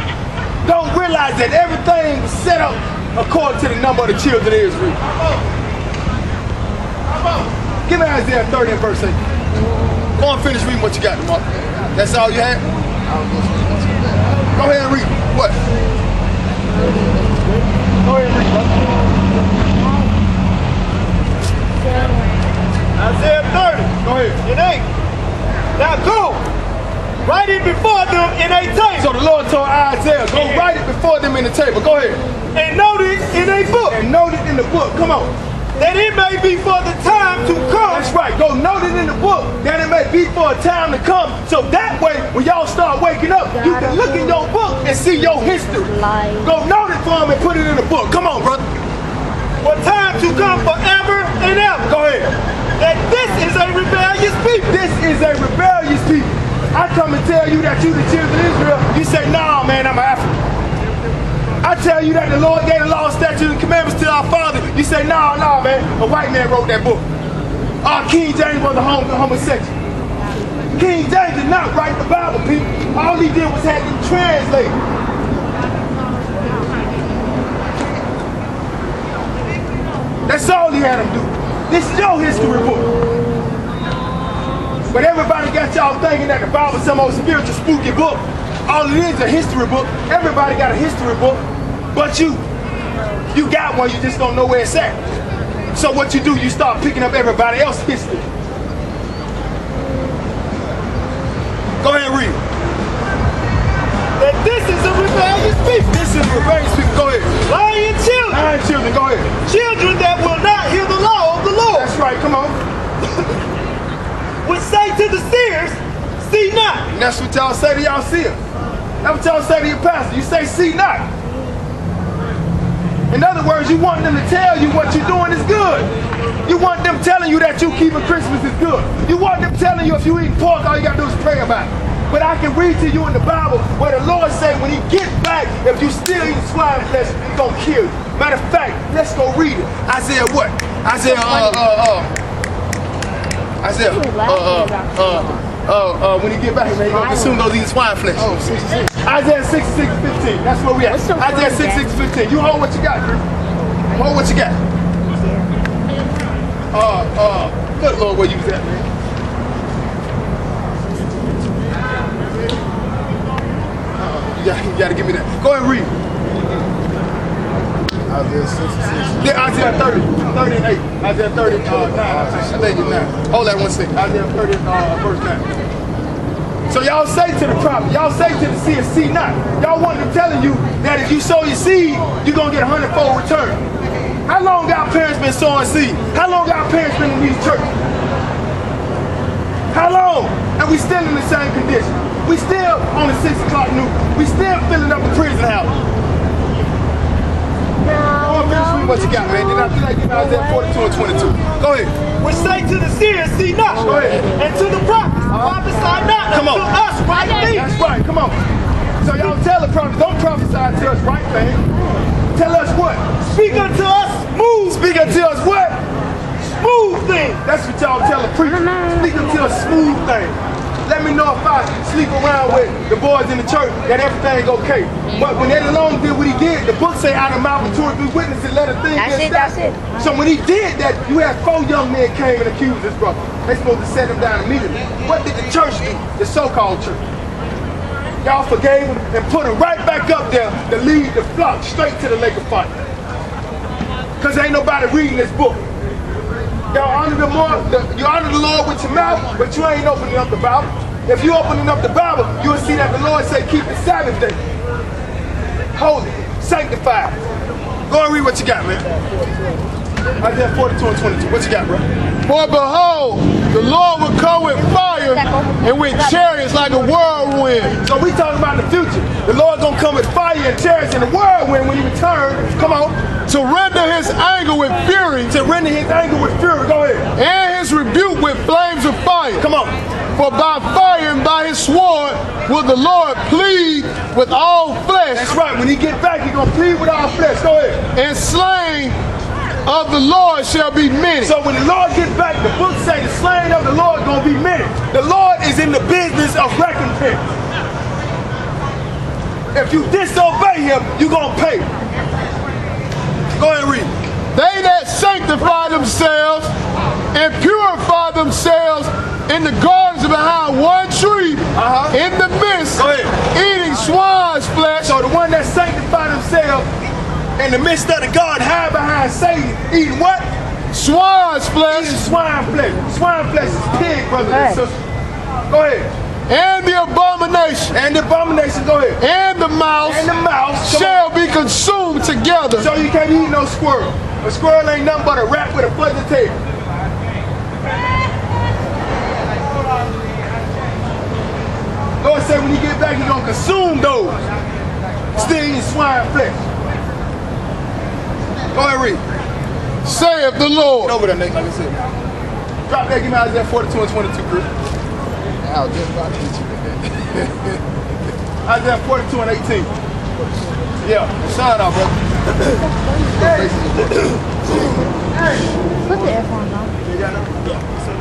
Speaker 2: Don't realize that everything was set up according to the number of the children of Israel. Give me Isaiah 30 and verse 8. Go and finish reading what you got, Mark. That's all you had? Go ahead and read. What? Go ahead and read, brother. Isaiah 30. Go ahead. In 8. Now go. Write it before them in a table. So the Lord told Isaiah, go write it before them in the table. Go ahead. And note it in a book. And note it in the book. Come on. That it may be for the time to come. That's right. Go note it in the book. That it may be for a time to come. So that way, when y'all start waking up, you can look in your book and see your history. Go note it for them and put it in the book. Come on, brother. For time to come forever and ever. Go ahead. That this is a rebellious people. This is a rebellious people. I come and tell you that you the children of Israel. You say, nah, man, I'm an African. I tell you that the Lord gave the law, statutes, and commandments to our father. You say, nah, man, a white man wrote that book. King James was a homosexual. King James did not write the Bible, people. All he did was have it translated. That's all he had him do. This is your history book. But everybody got y'all thinking that the Bible is some old spiritual spooky book. All it is a history book. Everybody got a history book, but you got one, you just don't know where it's at. So what you do, you start picking up everybody else's history. Go ahead and read it. That this is a rebellious people. This is a rebellious people. Go ahead. Lying children. Lying children. Go ahead. Children that will not hear the law of the Lord. That's right. Come on. Which say to the seers, see not. And that's what y'all say to y'all seers. That's what y'all say to your pastor. You say, see not. In other words, you want them to tell you what you're doing is good. You want them telling you that you keeping Christmas is good. You want them telling you if you eat pork, all you got to do is pray about it. But I can read to you in the Bible where the Lord said when he gets back, if you still eat swine flesh, he's going to kill you. Matter of fact, let's go read it. Isaiah what? Isaiah, when he get back, man, he's going to consume those eating swine flesh. Oh, 66. Isaiah 66:15. That's where we at. Isaiah 66:15. You hold what you got, girl. Hold what you got. Good Lord, where you was at, man. You gotta give me that. Go ahead and read. Isaiah 66. Yeah, Isaiah 30 and 8. Isaiah 30, 9. I think it's 9. Hold that 1 second. Isaiah 30, verse 9.
Speaker 1: So y'all say to the prophet, y'all say to the seer, see not. Y'all want them telling you that if you sow your seed, you're going to get a 100-fold return. How long our parents been sowing seed? How long our parents been in these churches? How long? And we still in the same condition. We still on the 6 o'clock news. We still filling up the prison house. What you got, man? Then I feel like you guys at 42 and 22. Go ahead.
Speaker 2: Which say to the seers, see not.
Speaker 1: Go ahead.
Speaker 2: And to the prophets, prophesy not.
Speaker 1: Come on.
Speaker 2: To us, right things.
Speaker 1: That's right. Come on. So y'all tell the prophets, don't prophesy to us, right, man? Tell us what?
Speaker 2: Speak unto us smooth.
Speaker 1: Speak unto us what?
Speaker 2: Smooth things.
Speaker 1: That's what y'all tell the preacher. Speak unto us smooth things. Let me know if I sleep around with the boys in the church that everything okay. But when Eddie Long did what he did, the book say out of mouth of 2 or 3 witnesses, let a thing get established. So when he did that, you had 4 young men came and accused his brother. They supposed to set him down immediately. What did the church do? The so-called church. Y'all forgave him and put him right back up there to lead the flock straight to the lake of fire. Because ain't nobody reading this book. Y'all honor you honor the Lord with your mouth, but you ain't opening up the Bible. If you opening up the Bible, you'll see that the Lord say keep the Sabbath day. Holy, sanctified. Go and read what you got, man. Isaiah 42 and 22. What you got, bro?
Speaker 4: For behold, the Lord will come with fire and with chariots like a whirlwind.
Speaker 1: So we talking about the future. The Lord gonna come with fire and chariots in the whirlwind when he returns. Come on.
Speaker 4: To render his anger with fury.
Speaker 1: To render his anger with fury. Go ahead.
Speaker 4: And his rebuke with flames of fire.
Speaker 1: Come on.
Speaker 4: For by fire and by his sword will the Lord plead with all flesh.
Speaker 1: That's right. When he get back, he gonna plead with all flesh. Go ahead.
Speaker 4: And slain of the Lord shall be many.
Speaker 1: So when the Lord gets back, the book say the slain of the Lord gonna be many. The Lord is in the business of recompense. If you disobey him, you gonna pay. Go ahead and read.
Speaker 4: They that sanctify themselves and purify themselves in the gardens behind one tree, in the midst, eating swine's flesh.
Speaker 1: So the one that sanctify themselves in the midst of the garden, hide behind Satan, eating what?
Speaker 4: Swine's flesh.
Speaker 1: Eating swine flesh. Swine flesh is pig, brothers and sisters. Go ahead.
Speaker 4: And the abomination.
Speaker 1: And the abomination, go ahead.
Speaker 4: And the mouse.
Speaker 1: And the mouse
Speaker 4: shall be consumed together.
Speaker 1: So you can't eat no squirrel. A squirrel ain't nothing but a rat with a fuzzy tail. Lord said when he get back, he's gonna consume those. Still eating swine flesh. Go ahead, read.
Speaker 4: Saith the Lord.
Speaker 1: Get over there, Nate, like I said. Drop that, give me Isaiah 42 and 22, Chris.
Speaker 4: I was just about to hit you with that.
Speaker 1: Isaiah 42 and 18. Yeah, sign out, brother.
Speaker 5: Put the earphones on.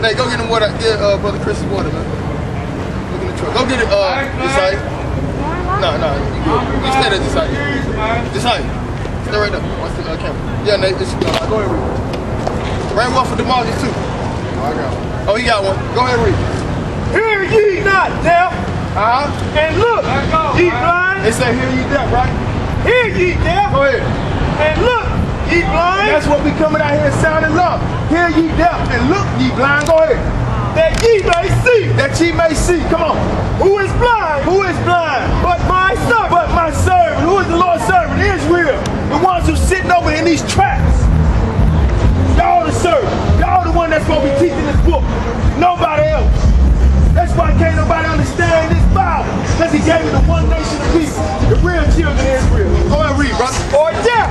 Speaker 1: Hey, go get him water. Get Brother Chris's water, man. Look in the truck. Go get it, this side. No, you stay there this side. This side. Stay right there. Watch the camera. Yeah, Nate, this go ahead and read. Ran one for Demolished too.
Speaker 4: Oh, I got one.
Speaker 1: Oh, he got one. Go ahead and read.
Speaker 2: Hear ye not, deaf, and look, ye blind.
Speaker 1: They say hear ye deaf, right?
Speaker 2: Hear ye deaf,
Speaker 1: Go ahead.
Speaker 2: and look, ye blind.
Speaker 1: That's what we coming out here sounding love. Hear ye deaf and look ye blind. Go ahead.
Speaker 2: That ye may see.
Speaker 1: That ye may see. Come on.
Speaker 2: Who is blind?
Speaker 1: Who is blind?
Speaker 2: But my servant.
Speaker 1: But my servant. Who is the Lord's servant? Israel. The ones who sitting over in these tracks. Y'all the servant. Y'all the one that's going to be teaching this book. Nobody else. That's why can't nobody understand this Bible. Because he gave it to one nation of people. The real children of Israel. Go ahead and read, brother.
Speaker 2: Or deaf.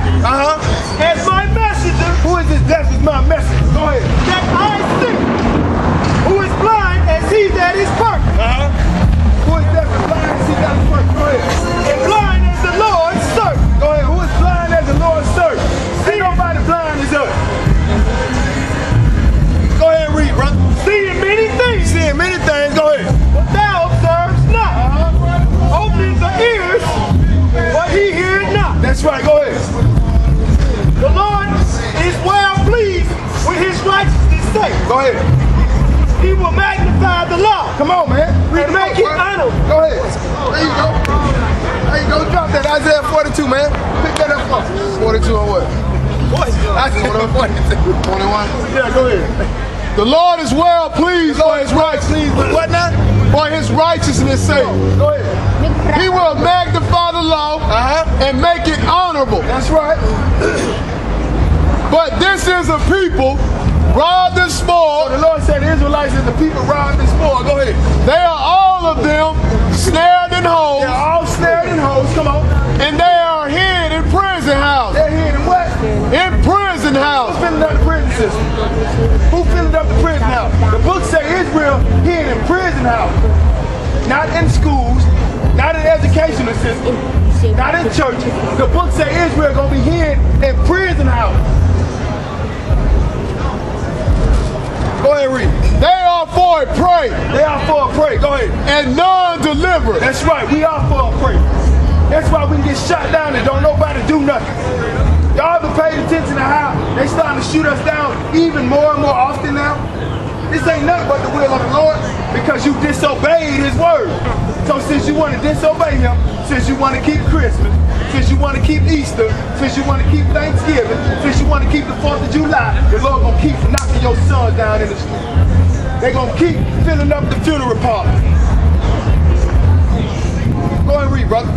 Speaker 2: As my messenger.
Speaker 1: Who is this deaf is my messenger? Go ahead.
Speaker 2: That I see. Who is blind as he that is perfect.
Speaker 1: Who is deaf and blind as he that is perfect? Go ahead.
Speaker 2: And blind as the Lord's servant.
Speaker 1: Go ahead. Who is blind as the Lord's servant? Ain't nobody blind as us. Go ahead and read, brother.
Speaker 2: Seeing many things.
Speaker 1: Seeing many things. Go ahead.
Speaker 2: But thou observest not. Opening the ears, but he heareth not.
Speaker 1: That's right. Go ahead.
Speaker 2: The Lord is well pleased with his righteousness' sake.
Speaker 1: Go ahead.
Speaker 2: He will magnify the law.
Speaker 1: Come on, man. Read
Speaker 2: And
Speaker 1: the
Speaker 2: make
Speaker 1: book,
Speaker 2: it
Speaker 1: bro.
Speaker 2: honorable.
Speaker 1: Go ahead. There you go. There you go. Drop that. Isaiah 42, man. Pick that up for 42 on what? Isaiah 42.
Speaker 4: 21.
Speaker 1: Yeah, go ahead.
Speaker 4: The Lord is well pleased for his righteousness.
Speaker 1: Please, but what now?
Speaker 4: for his righteousness' sake.
Speaker 1: Go ahead.
Speaker 4: He will magnify the law and make it honorable.
Speaker 1: That's right.
Speaker 4: But this is a people robbed and spoiled.
Speaker 1: So the Lord said the Israelites is the people robbed and spoiled. Go ahead.
Speaker 4: They are all of them snared in holes.
Speaker 1: They're all snared in holes. Come on.
Speaker 4: And they are hid in prison houses.
Speaker 1: They're hid in what?
Speaker 4: In prison houses.
Speaker 1: Who's filling up the prison system? Who filling up the prison house? The book say Israel hid in prison houses. Not in schools, not in educational system, not in churches. The book say Israel gonna be hid in prison houses. Go ahead and read.
Speaker 4: They are for a prey.
Speaker 1: They are for a prey. Go ahead.
Speaker 4: And none deliver.
Speaker 1: That's right. We are for a prey. That's why we can get shot down and don't nobody do nothing. Y'all ever paid attention to how they starting to shoot us down even more and more often now? This ain't nothing but the will of the Lord because you disobeyed his word. So since you want to disobey him, since you want to keep Christmas, since you want to keep Easter, since you want to keep Thanksgiving, since you want to keep the 4th of July, the Lord gonna keep knocking your sons down in the street. They gonna keep filling up the funeral parlor. Go ahead and read, brother.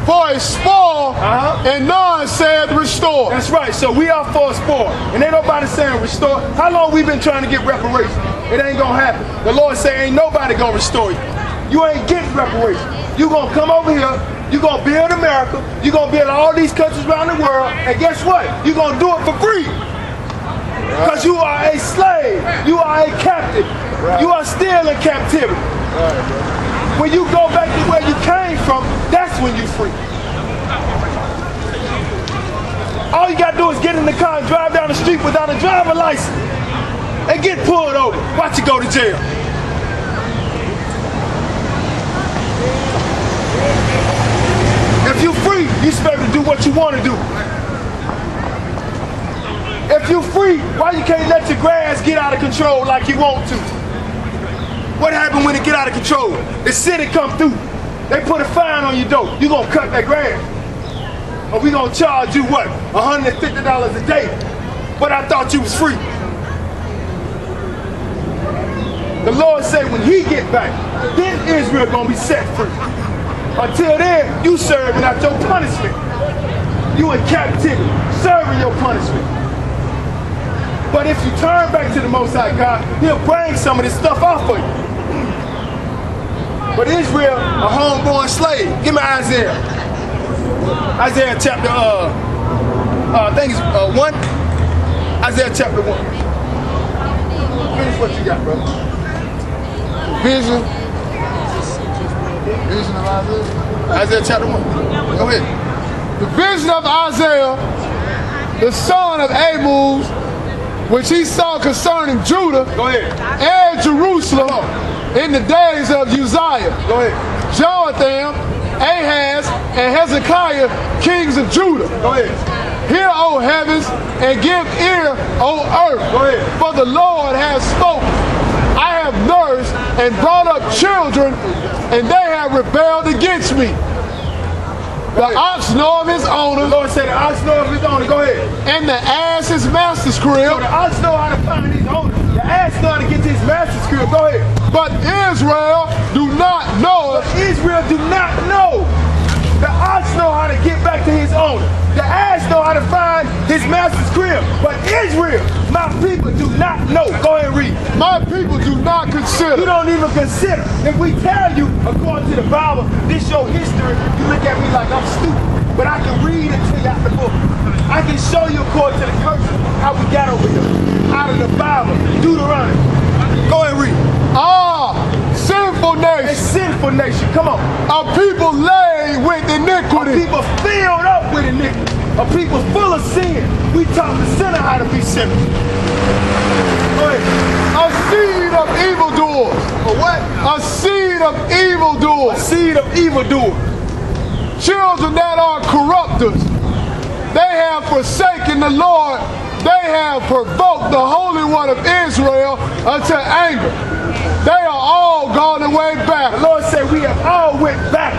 Speaker 4: For a spoil, and none said restore.
Speaker 1: That's right. So we are for a spoil. And ain't nobody saying restore. How long we been trying to get reparations? It ain't gonna happen. The Lord say ain't nobody gonna restore you. You ain't getting reparations. You gonna come over here, you gonna build America, you gonna build all these countries around the world, and guess what? You gonna do it for free. Because you are a slave. You are a captive. You are still in captivity. When you go back to where you came from, that's when you free. All you gotta do is get in the car and drive down the street without a driver license and get pulled over. Watch you go to jail. If you free, you supposed to do what you want to do. If you free, why you can't let your grass get out of control like you want to? What happened when it get out of control? The city come through. They put a fine on your door. You gonna cut that grass. Or we gonna charge you what? $150 a day. But I thought you was free. The Lord said when he get back, then Israel gonna be set free. Until then, you serving out your punishment. You in captivity, serving your punishment. But if you turn back to the Most High God, he'll bring some of this stuff off of you. But Israel, a homeborn slave. Give me Isaiah. Isaiah chapter, I think it's 1. Isaiah chapter 1. Finish what you got, brother.
Speaker 4: Vision. Vision of Isaiah.
Speaker 1: Isaiah chapter 1. Go ahead.
Speaker 4: The vision of Isaiah, the son of Amos, which he saw concerning Judah
Speaker 1: Go ahead.
Speaker 4: and Jerusalem in the days of Uzziah,
Speaker 1: Go ahead.
Speaker 4: Jotham, Ahaz, and Hezekiah, kings of Judah.
Speaker 1: Go ahead.
Speaker 4: Hear, O heavens, and give ear, O earth.
Speaker 1: Go ahead.
Speaker 4: For the Lord has spoken. I have nursed and brought up children, and they have rebelled against me. The ox know of his owner.
Speaker 1: The Lord said the ox know of his owner. Go ahead.
Speaker 4: And the ass his master's
Speaker 1: So
Speaker 4: crib.
Speaker 1: the ox know how to find his owner. The ass know how to get to his master's crib. Go ahead.
Speaker 4: But Israel do not know
Speaker 1: But Israel do not know. The ox know how to get back to his owner. The ass know how to find his master's crib. But Israel, my people, do not know. Go ahead and read.
Speaker 4: my people do not
Speaker 1: You
Speaker 4: consider.
Speaker 1: don't even consider. If we tell you, according to the Bible, this your history, you look at me like I'm stupid. But I can read it to you out the book. I can show you according to the curses how we got over here. Out of the Bible, Deuteronomy. Go ahead and read.
Speaker 4: Sinful
Speaker 1: A
Speaker 4: nation,
Speaker 1: sinful nation. Come on.
Speaker 4: a people laden with
Speaker 1: A
Speaker 4: iniquity.
Speaker 1: people filled up with iniquity. A people full of sin. We taught the sinner how to be sinner. Go ahead.
Speaker 4: A seed of evildoers.
Speaker 1: For what?
Speaker 4: A seed of
Speaker 1: A
Speaker 4: evildoers.
Speaker 1: seed of evildoers.
Speaker 4: Children that are corrupters. They have forsaken the Lord. They have provoked the Holy One of Israel unto anger. They are all gone away
Speaker 1: The
Speaker 4: back.
Speaker 1: Lord said we have all went back.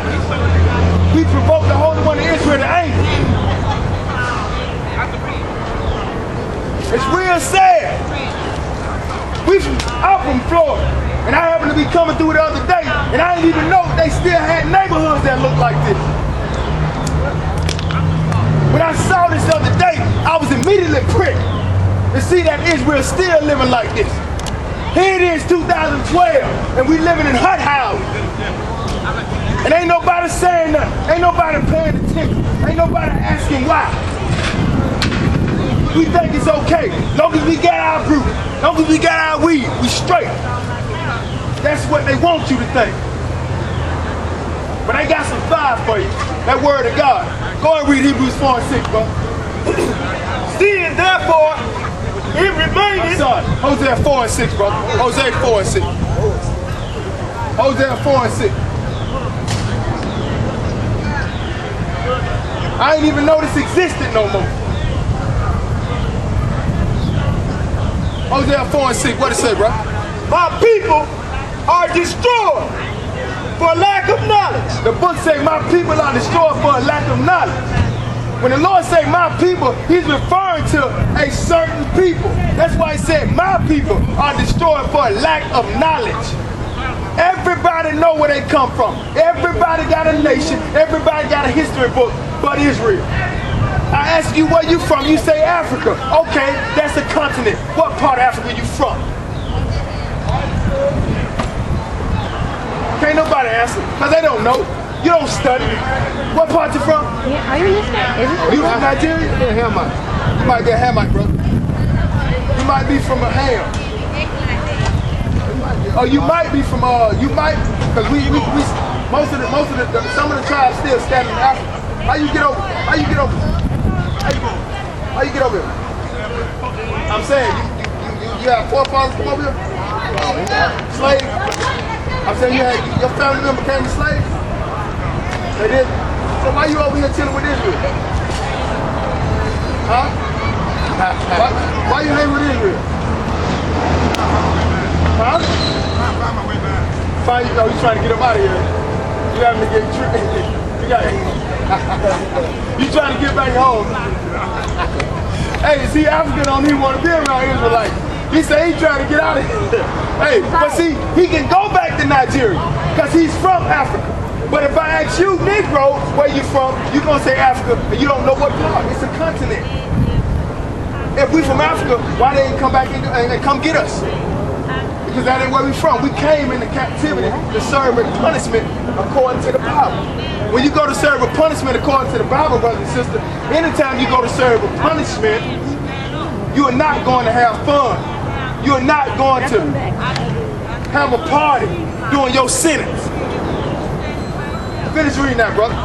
Speaker 1: We provoked the Holy One of Israel to anger. It's real sad. I'm from Florida. coming through the other day, and I didn't even know they still had neighborhoods that looked like this. When I saw this the other day, I was immediately pricked to see that Israel's still living like this. Here it is, 2012, and we living in hut houses. And ain't nobody saying nothing. Ain't nobody paying attention. Ain't nobody asking why. We think it's okay. Long as we got our brew, long as we got our weed, we straight. That's what they want you to think. But I got some fire for you. That word of God. Go and read Hebrews 4 and 6, bro.
Speaker 2: Seeing therefore it remaineth.
Speaker 1: Sorry, Hosea 4 and 6, bro. Hosea 4 and 6. Hosea 4 and 6. I ain't even know this existed no more. Hosea 4 and 6, what it say, bro?
Speaker 2: My people are destroyed for lack of knowledge.
Speaker 1: The book say my people are destroyed for a lack of knowledge. When the Lord say my people, he's referring to a certain people. That's why he said my people are destroyed for a lack of knowledge. Everybody know where they come from. Everybody got a nation. Everybody got a history book but Israel. I ask you where you from, you say Africa. Okay, that's a continent. What part of Africa you from? Can't nobody answer, because they don't know. You don't study. What part you from?
Speaker 5: Yeah, are you listening?
Speaker 1: You from Nigeria? Yeah, Hamite. You might be a Hamite, bro. You might be from a Ham. Oh, you might be from, you might, because some of the tribes still stand in Africa. How you get over? How you get over? How you get over here? I'm saying, you have forefathers from over here? Slaves? I'm saying your family member became a slave? They did? So why you over here chilling with Israel? Huh? Why you hang with Israel? Huh?
Speaker 3: Find my way back.
Speaker 1: Oh, you trying to get them out of here. You having to get tricked. You trying to get back home. Hey, see, Africa don't even want to be around Israelites. He said he trying to get out of here. Hey, but see, he can go back to Nigeria because he's from Africa. But if I ask you, Negro, where you from, you're going to say Africa, and you don't know what part. It's a continent. If we from Africa, why they didn't come back and come get us? Because that ain't where we from. We came into captivity to serve a punishment according to the Bible. When you go to serve a punishment according to the Bible, brothers and sisters, anytime you go to serve a punishment, you are not going to have fun. You are not going to have a party during your sentence. Finish reading that, brother.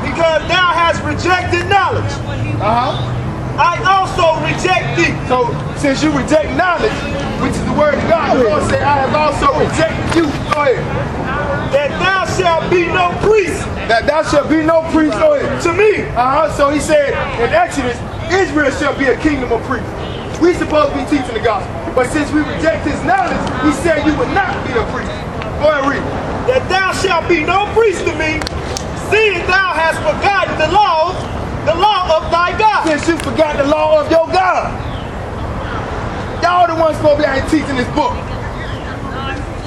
Speaker 2: Because thou hast rejected knowledge. I also reject thee.
Speaker 1: So, since you reject knowledge, which is the word of God, the Lord said, I have also rejected you. Go ahead.
Speaker 2: That thou shalt be no priest.
Speaker 1: That thou shalt be no priest. Go ahead.
Speaker 2: To me.
Speaker 1: So he said in Exodus, Israel shall be a kingdom of priests. We supposed to be teaching the gospel. But since we reject his knowledge, he said you would not be a priest. Go ahead, read.
Speaker 2: That thou shalt be no priest to me, seeing thou hast forgotten the law of thy God.
Speaker 1: Since you forgot the law of your God. Y'all the ones supposed to be out here teaching this book.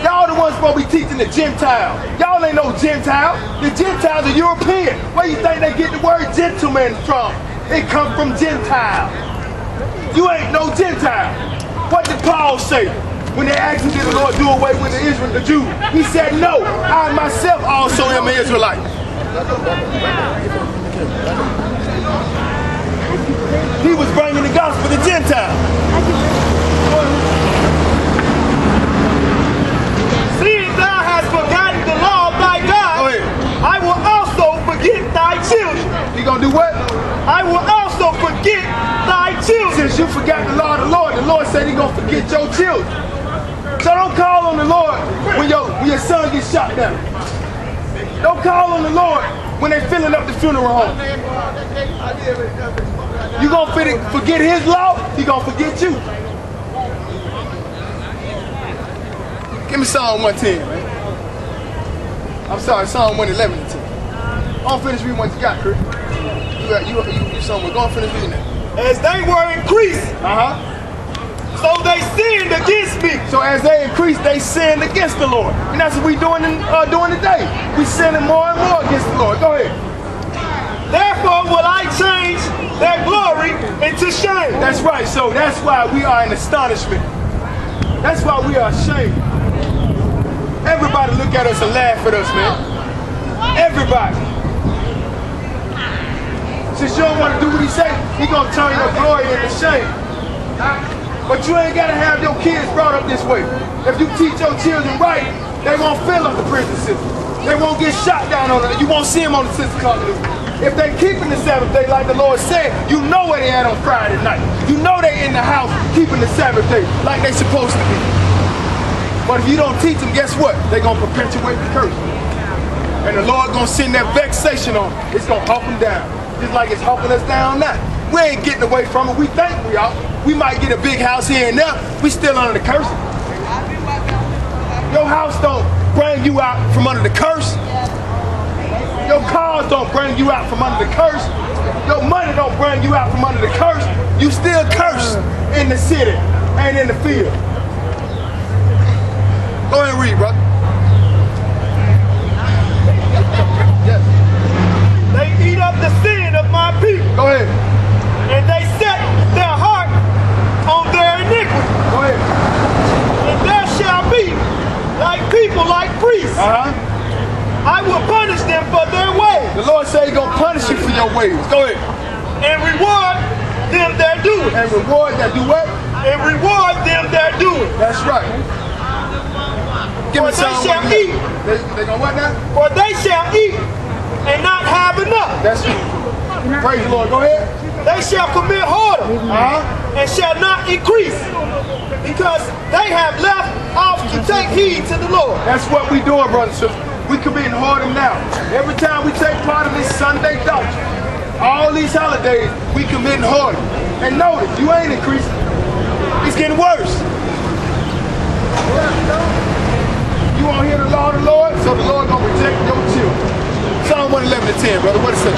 Speaker 1: Y'all the ones supposed to be teaching the Gentiles. Y'all ain't no Gentile. The Gentiles are European. Where you think they get the word gentleman from? It comes from Gentile. You ain't no Gentile. What did Paul say when they asked him, did the Lord do away with the Israel, the Jews? He said, no, I myself also am an Israelite. He was bringing the gospel to Gentiles.
Speaker 2: Seeing thou hast forgotten the law of thy God, I will also forget thy children.
Speaker 1: You gonna do what?
Speaker 2: I will also forget thy children.
Speaker 1: Since you forgot the law of the Lord said he gonna forget your children. So don't call on the Lord when your son gets shot down. Don't call on the Lord when they filling up the funeral home. You gonna forget his law, he gonna forget you. Give me Psalm 110, man. I'm sorry, Psalm 111 and 10. I'll finish reading what you got, Chris. You somewhere. Go and finish reading that.
Speaker 2: As they were increased So they sinned against me.
Speaker 1: So as they increased, they sinned against the Lord. And that's what we doing today. We sinning more and more against the Lord. Go ahead.
Speaker 2: Therefore will I change their glory into shame.
Speaker 1: That's right. So that's why we are in astonishment. That's why we are ashamed. Everybody look at us and laugh at us, man. Everybody. Since you don't want to do what he say, he gonna turn your glory into shame. But you ain't gotta have your kids brought up this way. If you teach your children right, they won't fill up the prison system. They won't get shot down on it. You won't see them on the sister company. If they keeping the Sabbath day like the Lord said, you know where they at on Friday night. You know they in the house keeping the Sabbath day like they supposed to be. But if you don't teach them, guess what? They gonna perpetuate the curse. And the Lord gonna send that vexation on them. It's gonna hump them down. Just like it's humping us down now. We ain't getting away from it. We think we are. We might get a big house here and there. We still under the curse. Your house don't bring you out from under the curse. Your cars don't bring you out from under the curse. Your money don't bring you out from under the curse. You still curse in the city and in the field. Go ahead and read, brother. Yes.
Speaker 2: They eat up the sin of my people.
Speaker 1: Go ahead.
Speaker 2: And they set their heart on their iniquity.
Speaker 1: Go ahead.
Speaker 2: And there shall be like people, like priests. I will punish them for their ways.
Speaker 1: The Lord said he's going to punish you for your ways. Go ahead.
Speaker 2: And reward them their doing.
Speaker 1: And reward that do what?
Speaker 2: And reward them their doing.
Speaker 1: That's right. Give me
Speaker 2: For they
Speaker 1: some.
Speaker 2: shall eat.
Speaker 1: They going what now?
Speaker 2: For they shall eat and not have enough.
Speaker 1: That's it. Praise the Lord. Go ahead.
Speaker 2: They shall commit whoredom and shall not increase, because they have left off to take heed to the Lord.
Speaker 1: That's what we doing, brothers and sisters. We committing whoredom now. Every time we take part of this Sunday doctrine, all these holidays, we committing whoredom. And notice, you ain't increasing. It's getting worse. You won't hear the law of the Lord, so the Lord gonna protect your children. Psalm 111:10, brother. What it say?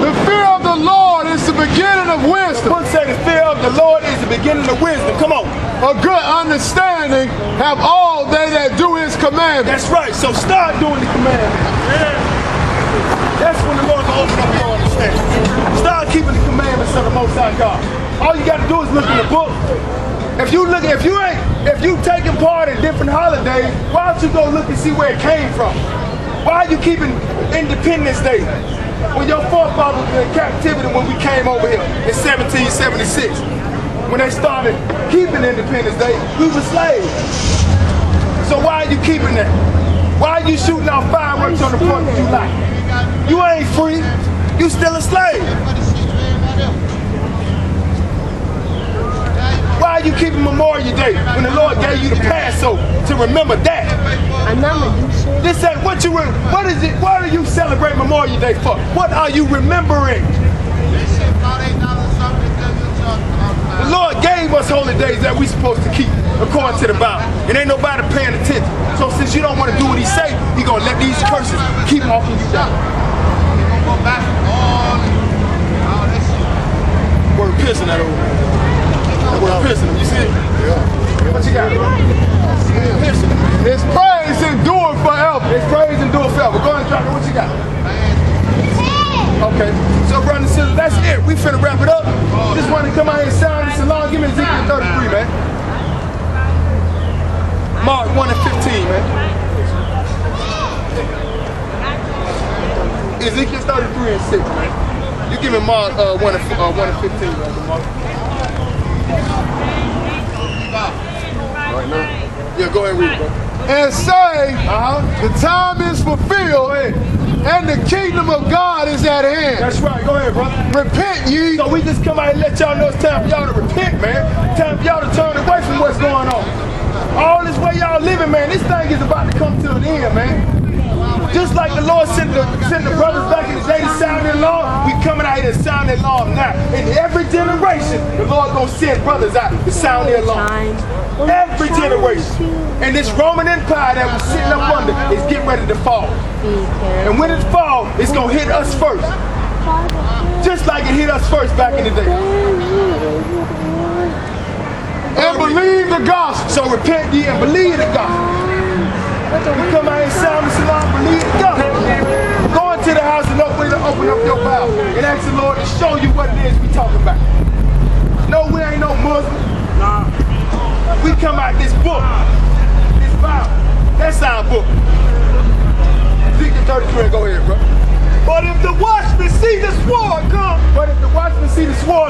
Speaker 4: The fear of the Lord is the beginning of
Speaker 1: The
Speaker 4: wisdom.
Speaker 1: book say the fear of the Lord is the beginning of wisdom. Come on.
Speaker 4: A good understanding have all they that do his commandments.
Speaker 1: That's right. So start doing the commandments. That's when the Lord will open up your understanding. Start keeping the commandments of the Most High God. All you got to do is look in the book. If you taking part in different holidays, why don't you go look and see where it came from? Why are you keeping Independence Day when your forefathers were in captivity when we came over here in 1776? When they started keeping Independence Day, we were slaves. So why are you keeping that? Why are you shooting off fireworks on the 4th of July? You ain't free. You still a slave. Why are you keeping Memorial Day when the Lord gave you the Passover to remember that? This ain't what is it? What are you celebrating Memorial Day for? What are you remembering? The Lord gave us holy days that we supposed to keep according to the Bible. And ain't nobody paying attention. So since you don't want to do what he say, he gonna let these curses keep offing you down. We're pissing that over. We're pissing him. You see it? Yeah. What you got, bro? Pissing him.
Speaker 4: His praise endure forever.
Speaker 1: His praise endure forever. Go ahead and drop it. What you got? Okay. So, brothers and sisters, that's it. We finna wrap it up. Just want to come out here and sound this along. Give me Ezekiel 33, man. Mark 1 and 15, man. Ezekiel 33 and 6, man. You give me Mark 1 and 15, brother Mark. Right now? Yeah, go ahead and read, bro.
Speaker 4: And say, the time is fulfilled, and the kingdom of God is at hand.
Speaker 1: That's right. Go ahead, brother.
Speaker 4: Repent ye.
Speaker 1: So we just come out and let y'all know it's time for y'all to repent, man. Time for y'all to turn away from what's going on. All this way y'all living, man, this thing is about to come to an end, man. Just like the Lord sent the brothers back in the day to sound their alarm, we coming out here to sound their alarm now. In every generation, the Lord gonna send brothers out to sound their alarm. Every generation. And this Roman Empire that we're sitting up under is getting ready to fall. And when it falls, it's gonna hit us first. Just like it hit us first back in the day.
Speaker 4: and believe the gospel.
Speaker 1: So repent ye and believe the gospel. We come out and sound this alarm, believe the gospel. Go into the house and open up your Bible and ask the Lord to show you what it is we talking about. No, we ain't no Muslim. Nah. We come out this book, this Bible. That's our book. Ezekiel 33, go ahead, bro.
Speaker 2: But if the watchman see the sword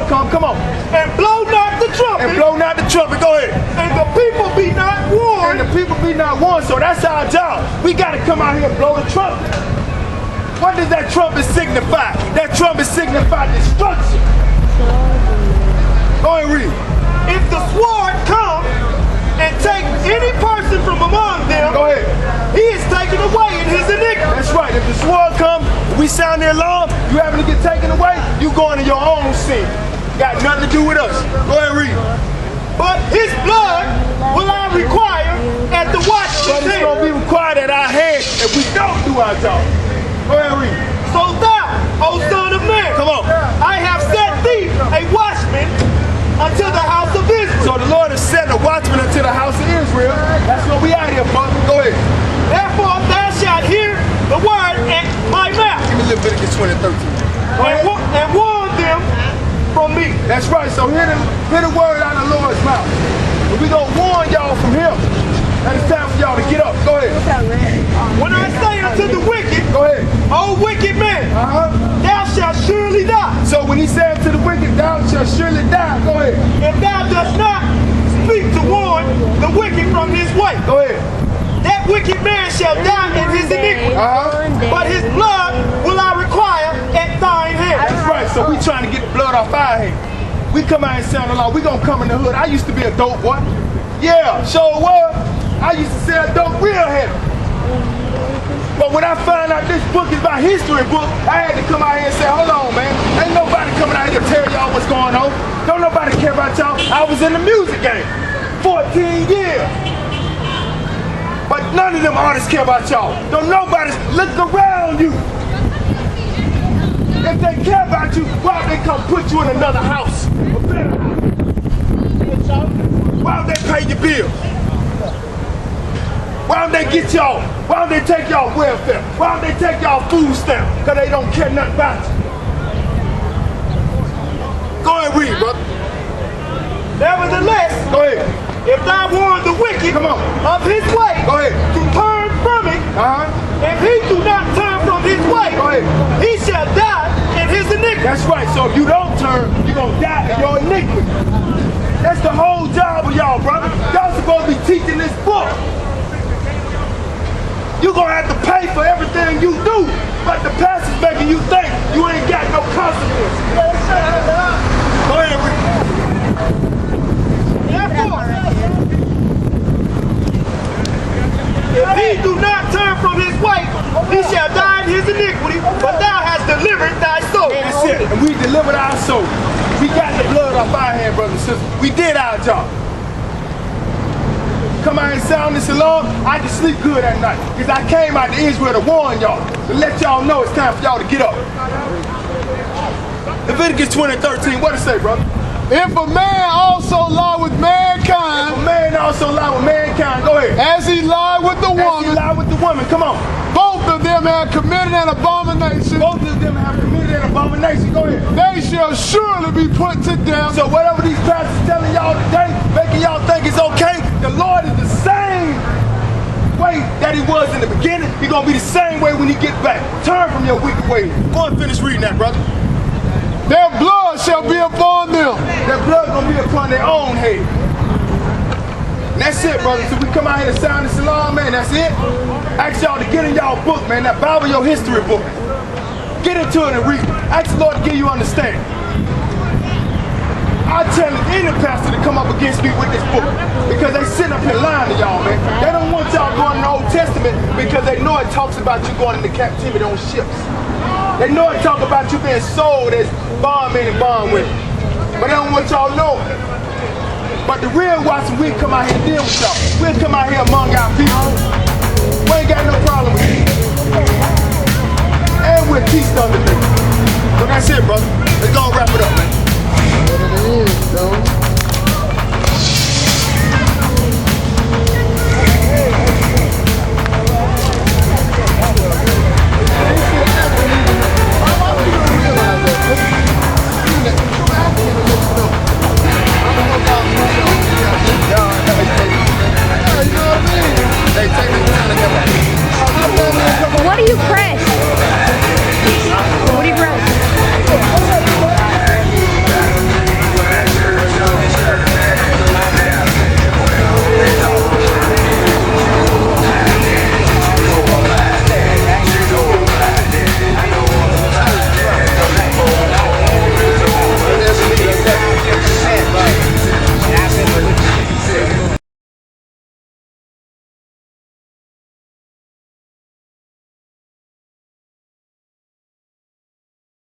Speaker 2: come,
Speaker 1: come on.
Speaker 2: And blow not the trumpet.
Speaker 1: Go ahead.
Speaker 2: And the people be not warned.
Speaker 1: So that's our job. We got to come out here and blow the trumpet. What does that trumpet signify? That trumpet signifies destruction. Go ahead and read.
Speaker 2: If the sword come and take any person from among them,
Speaker 1: go ahead.
Speaker 2: He is taken away in his iniquity.
Speaker 1: That's right. If the sword comes, we sound the alarm, you having to get taken away, you going to your own sin. Got nothing to do with us. Go ahead and read.
Speaker 2: But his blood will I require at the watchman's hand.
Speaker 1: But it's going to be required at our hand if we don't do our job. Go ahead and read.
Speaker 2: So thou, O son of man,
Speaker 1: come on.
Speaker 2: I have set thee a watchman unto the house of Israel.
Speaker 1: So the Lord has set a watchman unto the house of Israel. That's what we out here for. Go ahead.
Speaker 2: Therefore thou shalt hear the word at my mouth.
Speaker 1: Give me Leviticus 20:13.
Speaker 2: And warn them from me.
Speaker 1: That's right. So hear the word out of the Lord's mouth. And we gonna warn y'all from him. And it's time for y'all to get up. Go ahead.
Speaker 2: When I say unto the wicked,
Speaker 1: go ahead.
Speaker 2: O wicked man, thou shalt surely die.
Speaker 1: So when he said to the wicked, thou shalt surely die. Go ahead.
Speaker 2: If thou dost not speak to warn the wicked from his way.
Speaker 1: Go ahead.
Speaker 2: That wicked man shall die in his iniquity. But his blood will I require at thine hand.
Speaker 1: That's right. So we trying to get the blood off our hand. We come out and sound alarm. We gonna come in the hood. I used to be a dope boy. Yeah, sure was. I used to sell dope real heavy. But when I found out this book is my history book, I had to come out here and say, hold on, man. Ain't nobody coming out here to tell y'all what's going on. Don't nobody care about y'all. I was in the music game 14 years. But none of them artists care about y'all. Don't nobody look around you. If they care about you, why don't they come put you in another house? A better house? Why don't they pay your bills? Why don't they get y'all? Why don't they take y'all welfare? Why don't they take y'all food stamp? Because they don't care nothing about you. Go ahead and read, brother.
Speaker 2: Nevertheless,
Speaker 1: go ahead.
Speaker 2: If thou warn the wicked of his way,
Speaker 1: go ahead.
Speaker 2: To turn from it, if he do not turn from his way,
Speaker 1: go ahead.
Speaker 2: He shall die in his iniquity.
Speaker 1: That's right. So if you don't turn, you're going to die in your iniquity. That's the whole job of y'all, brother. Y'all supposed to be teaching this book. You're going to have to pay for everything you do, but the pastor's making you think you ain't got no consequences. Go ahead and read.
Speaker 2: Therefore, if he do not turn from his way, he shall die in his iniquity, but thou hast delivered thy soul.
Speaker 1: That's it. And we delivered our soul. We got the blood off our hand, brothers and sisters. We did our job. Come out and sound this alarm, I can sleep good at night. Because I came out to Israel to warn y'all, to let y'all know it's time for y'all to get up. Leviticus 20:13, what it say, brother?
Speaker 4: If a man also lie with mankind,
Speaker 1: if a man also lie with mankind, go ahead.
Speaker 4: As he lied with the woman,
Speaker 1: as he lied with the woman, come on.
Speaker 4: Both of them have committed an abomination.
Speaker 1: Both of them have committed an abomination. Go ahead.
Speaker 4: They shall surely be put to death.
Speaker 1: So whatever these pastors telling y'all today, making y'all think it's okay, the Lord is the same way that he was in the beginning. He's going to be the same way when he gets back. Turn from your wicked ways. Go and finish reading that, brother.
Speaker 4: Their blood shall be upon them.
Speaker 1: Their blood going to be upon their own head. And that's it, brother. So we come out here to sound this alarm, man. That's it. Ask y'all to get in y'all book, man. That Bible, your history book. Get into it and read it. Ask the Lord to give you understanding. I challenge any pastor to come up against me with this book because they sitting up here lying to y'all, man. They don't want y'all going in the Old Testament because they know it talks about you going into captivity on ships. They know it talks about you being sold as bondmen and bondwomen. But they don't want y'all knowing. But the real watchman, we come out here and deal with y'all. We'll come out here among our people. We ain't got no problem with it. And we'll teach them to do. So that's it, brother. Let's go and wrap it up, man.
Speaker 4: What it is, though.